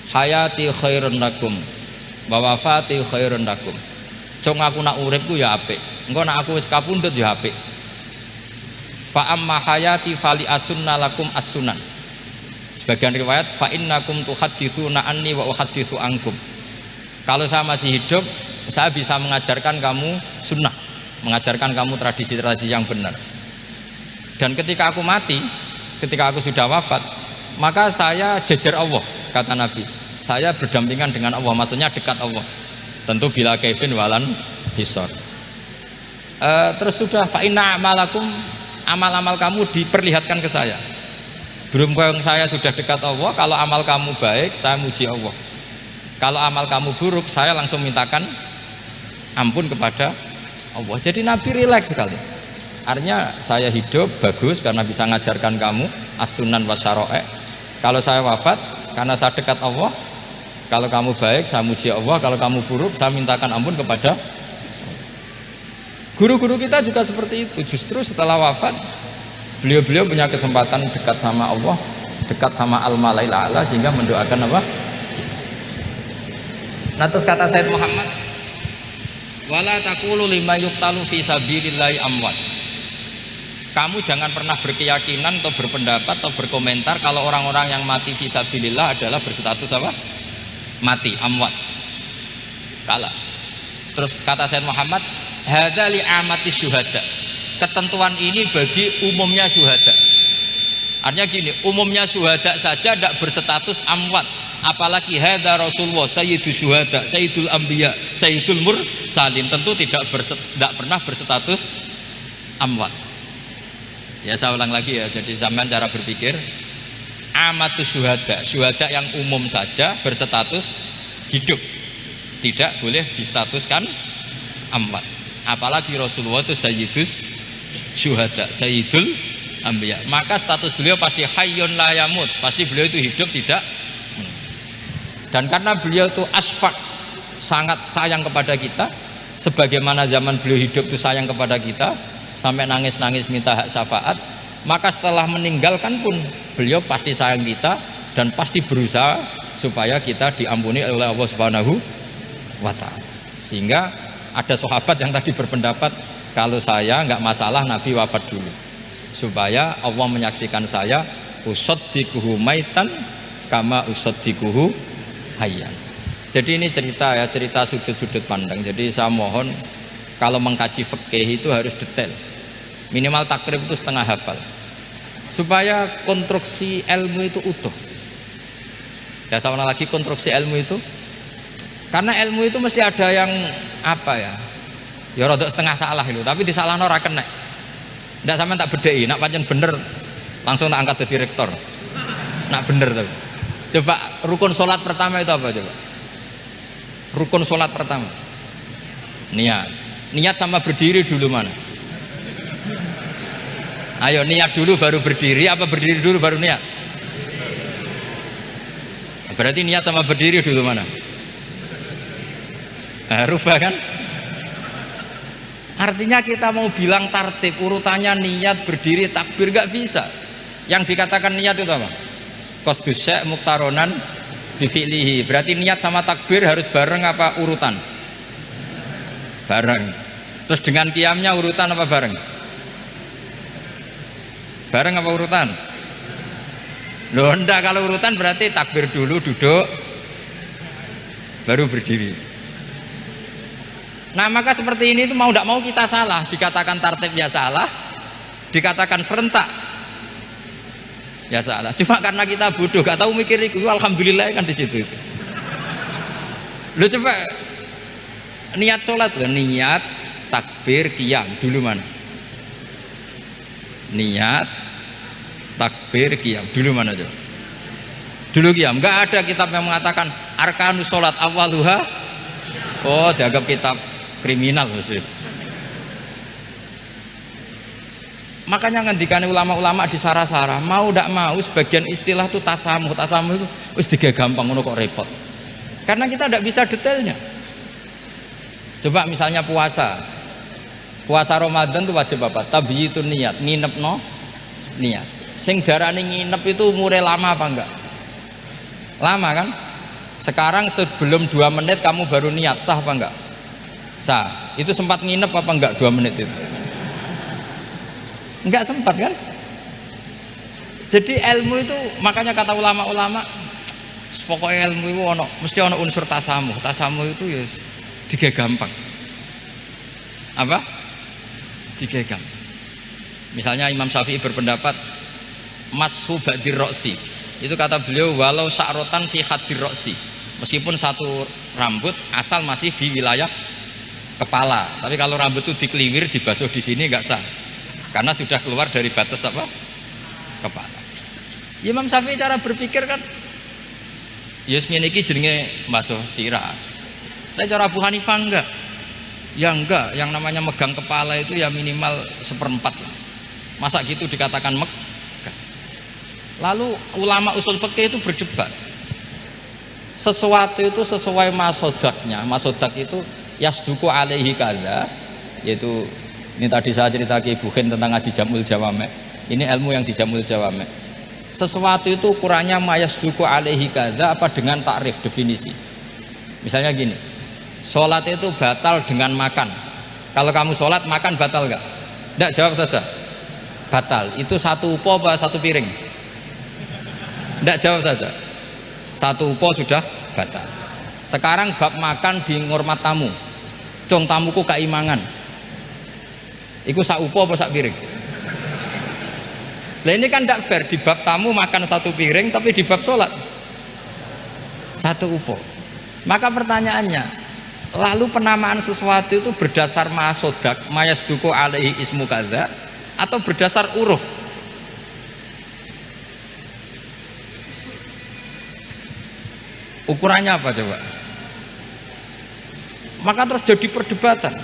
Hayati khairun lakum wa wafati khairun lakum. Cung aku nak uripku ya apik, engko nak aku wis kapundhut ya apik. fa amma hayati fali asunna lakum as-sunan. Sebagian riwayat fa innakum tuhadditsuna anni wa uhadditsu ankum. Kalau saya masih hidup, saya bisa mengajarkan kamu sunnah, mengajarkan kamu tradisi-tradisi yang benar. Dan ketika aku mati, ketika aku sudah wafat, maka saya jejer Allah, kata Nabi. Saya berdampingan dengan Allah, maksudnya dekat Allah. Tentu bila kaifin walan hisor. Terus sudah fa inna amalakum, amal-amal kamu diperlihatkan ke saya. Berhubung saya sudah dekat Allah, kalau amal kamu baik, saya muji Allah. Kalau amal kamu buruk, saya langsung mintakan ampun kepada Allah. Jadi Nabi rileks sekali. Artinya saya hidup bagus karena bisa mengajarkan kamu as-sunan wasyara'i. Kalau saya wafat karena saya dekat Allah. Kalau kamu baik, saya muji Allah. Kalau kamu buruk, saya mintakan ampun kepada guru-guru kita juga seperti itu. Justru setelah wafat, beliau-beliau punya kesempatan dekat sama Allah, dekat sama al-malail a'la, sehingga mendoakan apa? Kita. Nah, terus kata Sayyid Muhammad, wala taqulu lima yuqtalu fi sabilillahi amwat. Kamu jangan pernah berkeyakinan atau berpendapat atau berkomentar kalau orang-orang yang mati fi sabilillah adalah berstatus apa? Mati, amwat. Kalah. Terus kata Sayyid Muhammad, hadza li amati syuhada. Ketentuan ini bagi umumnya syuhada. Artinya gini, umumnya syuhada saja tidak berstatus amwat, apalagi hadza Rasulullah sayyidul syuhada, sayyidul anbiya, sayyidul mursalin, tentu tidak pernah berstatus amwat. Ya, saya ulang lagi ya, jadi zaman cara berpikir amatu syuhada, syuhada yang umum saja berstatus hidup, tidak boleh distatuskan amwat, apalagi Rasulullah itu sayyidus syuhada, sayyidul anbiya, maka status beliau pasti hayyun la yamut, pasti beliau itu hidup tidak. Dan karena beliau itu asfaq, sangat sayang kepada kita, sebagaimana zaman beliau hidup itu sayang kepada kita sampai nangis-nangis minta hak syafaat, maka setelah meninggalkan pun beliau pasti sayang kita dan pasti berusaha supaya kita diampuni oleh Allah Subhanahu wa ta'ala. Sehingga ada sahabat yang tadi berpendapat, kalau saya nggak masalah Nabi wafat dulu, supaya Allah menyaksikan saya usaddiquhu maitan kama usaddiquhu hayyan. Jadi ini cerita ya, cerita sudut-sudut pandang. Jadi saya mohon kalau mengkaji fikih itu harus detail, minimal takrib itu setengah hafal, supaya konstruksi ilmu itu utuh. Ya, sama lagi konstruksi ilmu itu, karena ilmu itu mesti ada yang apa ya, ya rodok setengah salah itu, tapi disalahno ora kena. Ndak sampean tak bedheki, nak pancen bener langsung tak angkat jadi rektor. Nak bener tuh. Coba rukun sholat pertama itu apa coba? Rukun sholat pertama. Niat. Niat sama berdiri dulu mana? Ayo niat dulu baru berdiri, apa berdiri dulu baru niat? Berarti niat sama berdiri dulu mana? Rubah kan? Artinya kita mau bilang tartib urutannya niat, berdiri, takbir, gak bisa. Yang dikatakan niat itu apa? Qasdus syai' muqtaronan bifi'lihi. Berarti niat sama takbir harus bareng apa urutan? Bareng. Terus dengan qiyamnya urutan apa bareng? Bareng apa urutan? Loh enggak, kalau urutan berarti takbir dulu, duduk, baru berdiri. Nah, maka seperti ini itu mau tidak mau kita salah, dikatakan tartib ya salah, dikatakan serentak ya salah. Cuma karena kita bodoh, gak tahu mikir itu, alhamdulillah kan di situ itu. Lo coba niat sholat, niat takbir qiyam dulu mana? Niat takbir qiyam dulu mana coba? Dulu qiyam. Enggak ada kitab yang mengatakan arkanus sholat awaluha. Oh, dianggap kitab kriminal mesti. Makanya ngendikane ulama-ulama di sarah-sarah, mau ndak mau sebagian istilah itu tasamuh itu wis digawe gampang ngono kok repot. Karena kita ndak bisa detailnya. Coba misalnya puasa. Puasa Ramadan itu wajib apa? Tabyitun niat, nginepno niat. Sing darane nginep itu umure lama apa enggak? Lama kan? Sekarang sebelum 2 menit kamu baru niat, sah apa enggak? Sah. Itu sempat nginep apa enggak 2 menit itu? Enggak sempat kan. Jadi ilmu itu makanya kata ulama-ulama pokoknya ilmu itu mesti ono unsur tasamuh. Tasamuh itu ya digawe gampang. Apa? Digawe gampang. Misalnya Imam Syafi'i berpendapat mashu ba'dir roksi, itu kata beliau walau sa'rotan fi hadir roksi, meskipun satu rambut asal masih di wilayah kepala, tapi kalau rambut itu dikeliwir dibasuh di sini nggak sah karena sudah keluar dari batas apa kepala. Imam Syafi'i cara berpikir kan ya ngene iki jenenge basuh sirah, tapi cara Abu Hanifah enggak, ya enggak, yang namanya megang kepala itu ya minimal 1/4 lah. Masa gitu dikatakan megah? Lalu ulama usul fikih itu berdebat. Sesuatu itu sesuai masodaknya. Masodak itu yasduku alaihi kadza, yaitu ini tadi saya cerita ke Ibu Khen tentang ngaji Jamul Jawame. Ini ilmu yang di Jamul Jawame. Sesuatu itu ukurannya mayasduku alaihi kadza apa dengan takrif definisi. Misalnya gini, sholat itu batal dengan makan. Kalau kamu sholat makan batal nggak? Nggak, jawab saja. Batal. Itu satu upo apa satu piring? Nggak, jawab saja. Satu upo sudah batal. Sekarang bab makan di ngurmat tamu. Cong tamuku keimangan. Iku sak upo apa sak piring? Lah ini kan tidak fair, di bab tamu makan satu piring tapi di bab sholat satu upo. Maka pertanyaannya, lalu penamaan sesuatu itu berdasar masodak mayasduku alaihi ismu kadza atau berdasar uruf? Ukurannya apa coba? Maka terus jadi perdebatan.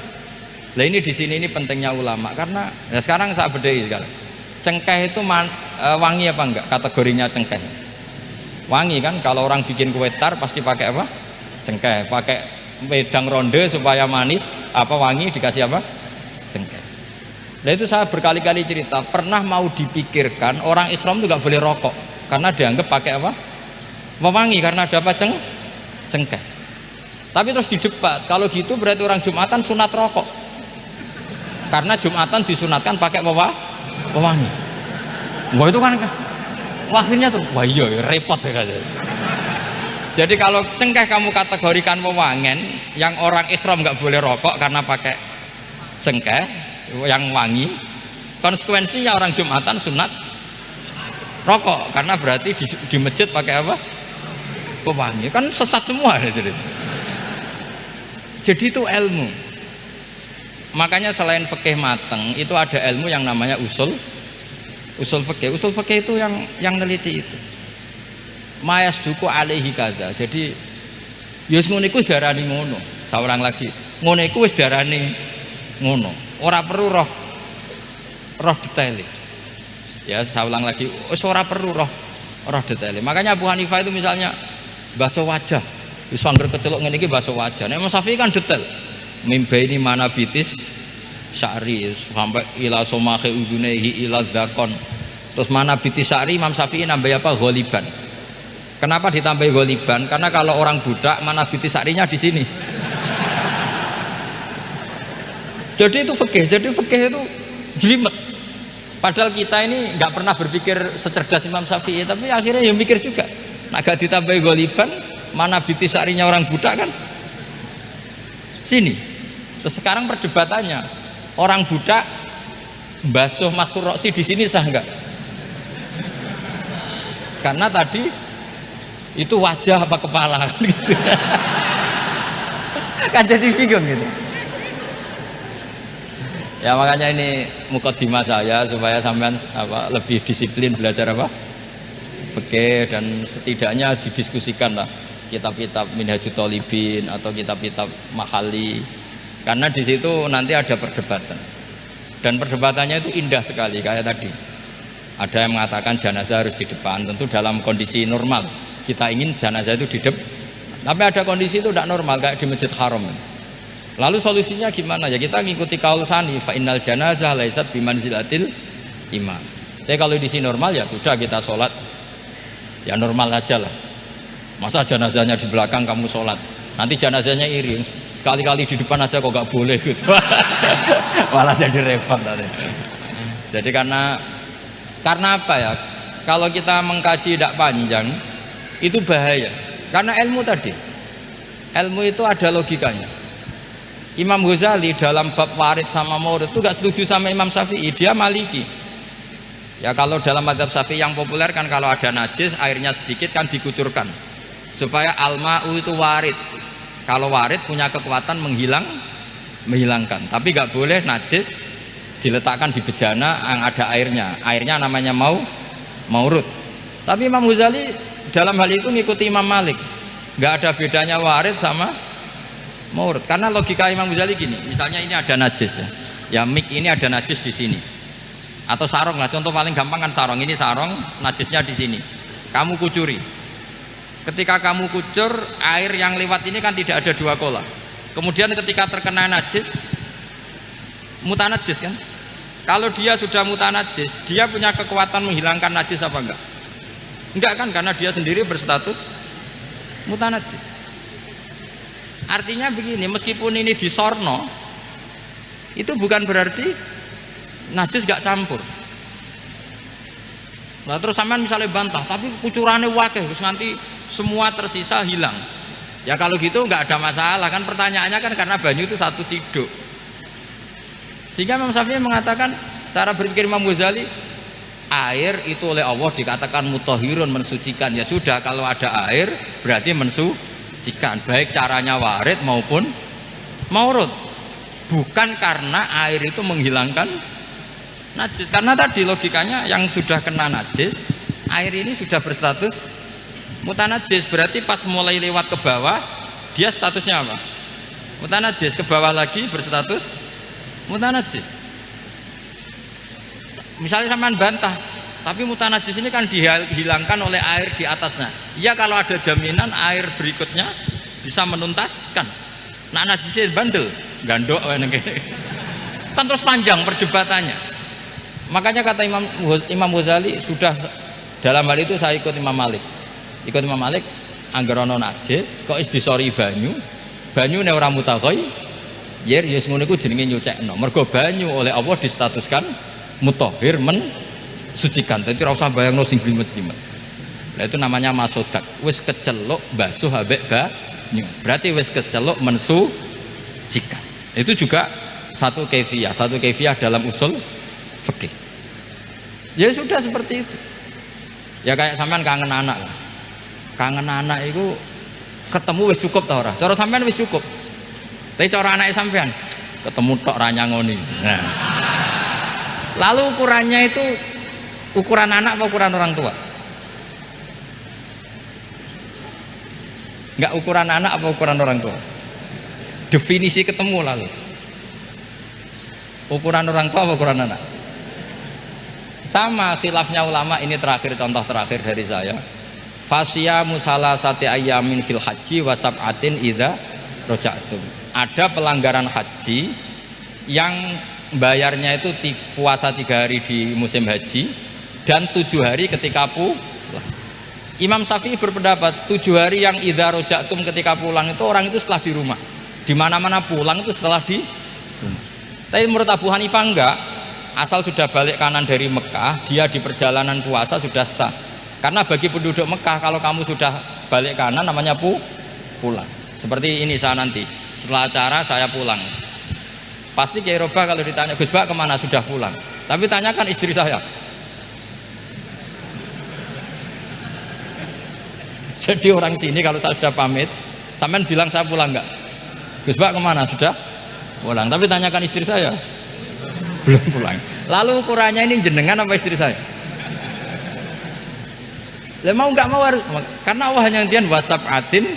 Nah ini di sini ini pentingnya ulama, karena ya sekarang saya bedai sekarang. Cengkeh itu wangi apa enggak? Kategorinya cengkeh. Wangi kan, kalau orang bikin kue tar pasti pakai apa? Cengkeh. Pakai wedang ronde supaya manis, apa wangi dikasih apa? Cengkeh. Nah itu saya berkali-kali cerita, pernah mau dipikirkan orang Islam itu nggak boleh rokok karena dianggap pakai apa? Mewangi, karena ada apa? Cengkeh. Tapi terus didebat, kalau gitu berarti orang Jumatan sunat rokok karena Jumatan disunatkan pakai pewangi. Wah itu kan akhirnya tuh, wah iya repot ya katanya. Jadi kalau cengkeh kamu kategorikan pewangen, yang orang Islam nggak boleh rokok karena pakai cengkeh yang wangi, konsekuensinya orang Jumatan sunat rokok karena berarti di masjid pakai apa? Pewangi. Kan sesat semua itu. Jadi itu ilmu. Makanya selain fikih mateng itu ada ilmu yang namanya usul fikih. Usul fikih itu yang neliti itu. Mayasduku alaihi kadza. Jadi ya ngono iku darani ngono. Saurang lagi. Ngono iku wis darani ngono. Ora perlu roh detail. Ya saya ulang lagi, ora perlu roh detail. Makanya Abu Hanifah itu misalnya basuh wajah, wis angger kecelok ngene iki basuh wajah. Nek Imam Syafi'i kan detail. Mimbaini manabitis sya'ri sampai ila somahe udunehi ila dzakon. Terus manabitis sya'ri Imam Syafi'i nambah apa? Ghaliban. Kenapa ditambah ghaliban? Karena kalau orang budak manabitis sya'rinya di sini. Jadi itu fikih. Jadi fikih itu jelimet. Padahal kita ini nggak pernah berpikir secerdas Imam Syafi'i, tapi akhirnya ya mikir juga. Nah, gak ditambah ghaliban, mana biti sya'rinya orang budak kan? Sini. Terus sekarang perdebatannya, orang budak basuh maskur roksi di sini sah nggak? Karena tadi itu wajah apa kepala kan gitu. Kan jadi bingung gitu. Ya makanya ini mukadimah saya supaya sampean lebih disiplin belajar apa? Fikih, dan setidaknya didiskusikan lah kitab-kitab Minhajut Thalibin atau kitab-kitab Mahali, karena di situ nanti ada perdebatan dan perdebatannya itu indah sekali. Kayak tadi ada yang mengatakan jenazah harus di depan, tentu dalam kondisi normal kita ingin jenazah itu di depan, tapi ada kondisi itu tidak normal kayak di Masjid Haram. Lalu solusinya gimana? Ya kita ngikuti kaul sani, fa innal janazah laisat bimanzilatil imam. Tapi kalau di sini normal ya sudah, kita sholat ya normal aja lah. Masa jenazahnya di belakang kamu sholat, nanti jenazahnya iri, sekali-kali di depan aja kok gak boleh gitu. Malah jadi repot nanti. Jadi karena apa ya? Kalau kita mengkaji tidak panjang itu bahaya. Karena ilmu tadi, ilmu itu ada logikanya. Imam Ghazali dalam bab warid sama maurud itu gak setuju sama Imam Syafi'i, dia Maliki. Ya kalau dalam mazhab Syafi'i yang populer kan kalau ada najis airnya sedikit kan dikucurkan supaya al-ma'u itu warid. Kalau warid punya kekuatan menghilangkan. Tapi gak boleh najis diletakkan di bejana yang ada airnya. Airnya namanya maurud. Tapi Imam Ghazali dalam hal itu ngikuti Imam Malik. Gak ada bedanya warid sama maurud. Karena logika Imam Ghazali gini, misalnya ini ada najis ya. Ya mik ini ada najis di sini. Atau sarung lah, contoh paling gampang kan sarung. Ini sarung, najisnya di sini. Kamu kucuri. Ketika kamu kucur, air yang lewat ini kan tidak ada dua kola. Kemudian ketika terkena najis, mutanajis kan? Kalau dia sudah mutanajis, dia punya kekuatan menghilangkan najis apa enggak? Enggak kan, karena dia sendiri berstatus mutanajis. Artinya begini, meskipun ini disorno, itu bukan berarti najis gak campur. Nah terus sampean misalnya bantah, tapi kucurannya wakil, terus nanti semua tersisa hilang. Ya kalau gitu nggak ada masalah kan, pertanyaannya kan karena banyu itu satu ciduk. Sehingga Imam Syafi'i mengatakan, cara berpikir Imam Ghazali, air itu oleh Allah dikatakan mutahhirun, mensucikan. Ya sudah, kalau ada air berarti mensucikan, baik caranya warid maupun maurud. Bukan karena air itu menghilangkan najis, karena tadi logikanya yang sudah kena najis, air ini sudah berstatus mutanajis, berarti pas mulai lewat ke bawah dia statusnya apa? Mutanajis. Ke bawah lagi berstatus mutanajis. Misalnya sampean bantah, tapi mutanajis ini kan dihilangkan oleh air di atasnya. Ya kalau ada jaminan air berikutnya bisa menuntaskan. Nah najisnya bandel, gandok kan terus panjang perdebatannya. Makanya kata Imam Ghazali, sudah dalam hal itu saya ikut Imam Malik. Ikut Imam Malik, anggar ana najis kok is disori banyu ne ora mutaghayyir, ya ngono iku jenenge nyucekno. Mergo banyu oleh Allah distatuskan mutahhir, mensucikan. Dadi ora usah bayangno sing jlimet-jlimet. Nah itu namanya masodak. Wis keceluk basuh ambek banyu. Berarti wis keceluk mensucikan. Itu juga satu kefiah dalam usul fikih. Ya sudah seperti itu. Ya kayak sampean kangen anak. Kangen anak itu ketemu wis cukup ta ora? Cara sampean wis cukup. Tapi cara anake sampean ketemu tok ra nyangoni. Nah. Lalu ukurannya itu ukuran anak apa ukuran orang tua? Enggak ukuran anak apa ukuran orang tua? Definisi ketemu lalu. Ukuran orang tua apa ukuran anak? Sama khilafnya ulama. Ini terakhir, contoh terakhir dari saya. Fasyamu salasati ayyamin fil haji wa sab'atin idza raja'tum. Ada pelanggaran haji yang bayarnya itu puasa 3 hari di musim haji dan 7 hari ketika pulang. Imam Syafi'i berpendapat 7 hari yang idza raja'tum ketika pulang itu orang itu setelah di rumah. Di mana-mana pulang itu setelah di rumah. Tapi menurut Abu Hanifah enggak. Asal sudah balik kanan dari Mekah, dia di perjalanan puasa sudah sah. Karena bagi penduduk Mekah, kalau kamu sudah balik kanan namanya pulang. Seperti ini saya nanti, setelah acara saya pulang. Pasti Kiai Roba kalau ditanya, Gus Bak kemana? Sudah pulang. Tapi tanyakan istri saya. Jadi orang sini kalau saya sudah pamit, sampean bilang saya pulang enggak? Gus Bak kemana? Sudah pulang. Tapi tanyakan istri saya. Belum pulang. Lalu ukurannya ini jenengan apa istri saya? Lah mau nggak mau harus, karena Allah hanya ngendian wasab'atin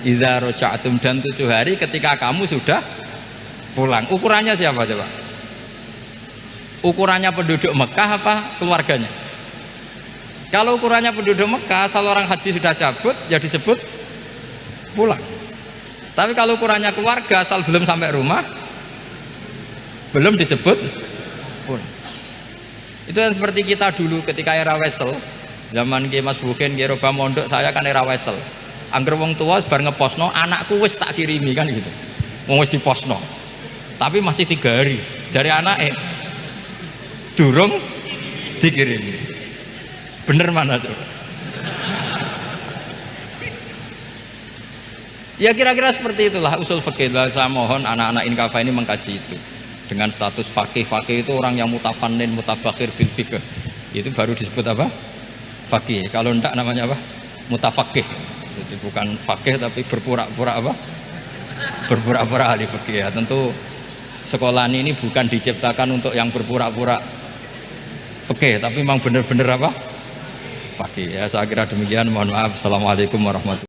idza raja'tum, dan 7 hari ketika kamu sudah pulang. Ukurannya siapa coba? Ukurannya penduduk Mekah apa keluarganya? Kalau ukurannya penduduk Mekah, asal orang haji sudah cabut ya disebut pulang. Tapi kalau ukurannya keluarga, asal belum sampai rumah belum disebut pulang. Itu yang seperti kita dulu ketika era Wesel, zaman Ki Mas Buken, Ki Roba Mondok, saya kan era Wesel. Angger wong tua bar ngeposno, anakku wis tak kirimi kan gitu. Wong wis diposno. Tapi masih 3 hari. Jari anake, durung dikirimi. Bener mana tuh? Ya kira-kira seperti itulah usul fikih. Saya mohon anak-anak Inkafa ini mengkaji itu. Dengan status fakih itu orang yang mutafannin, mutabakhir fil fikih. Itu baru disebut apa? Fakih. Kalau enggak namanya apa? Mutafakih. Itu bukan fakih tapi berpura-pura apa? Berpura-pura ahli fikih. Ya, tentu sekolah ini bukan diciptakan untuk yang berpura-pura fikih, tapi memang benar-benar apa? Fakih. Ya, saya kira demikian. Mohon maaf. Assalamualaikum warahmatullahi wabarakatuh.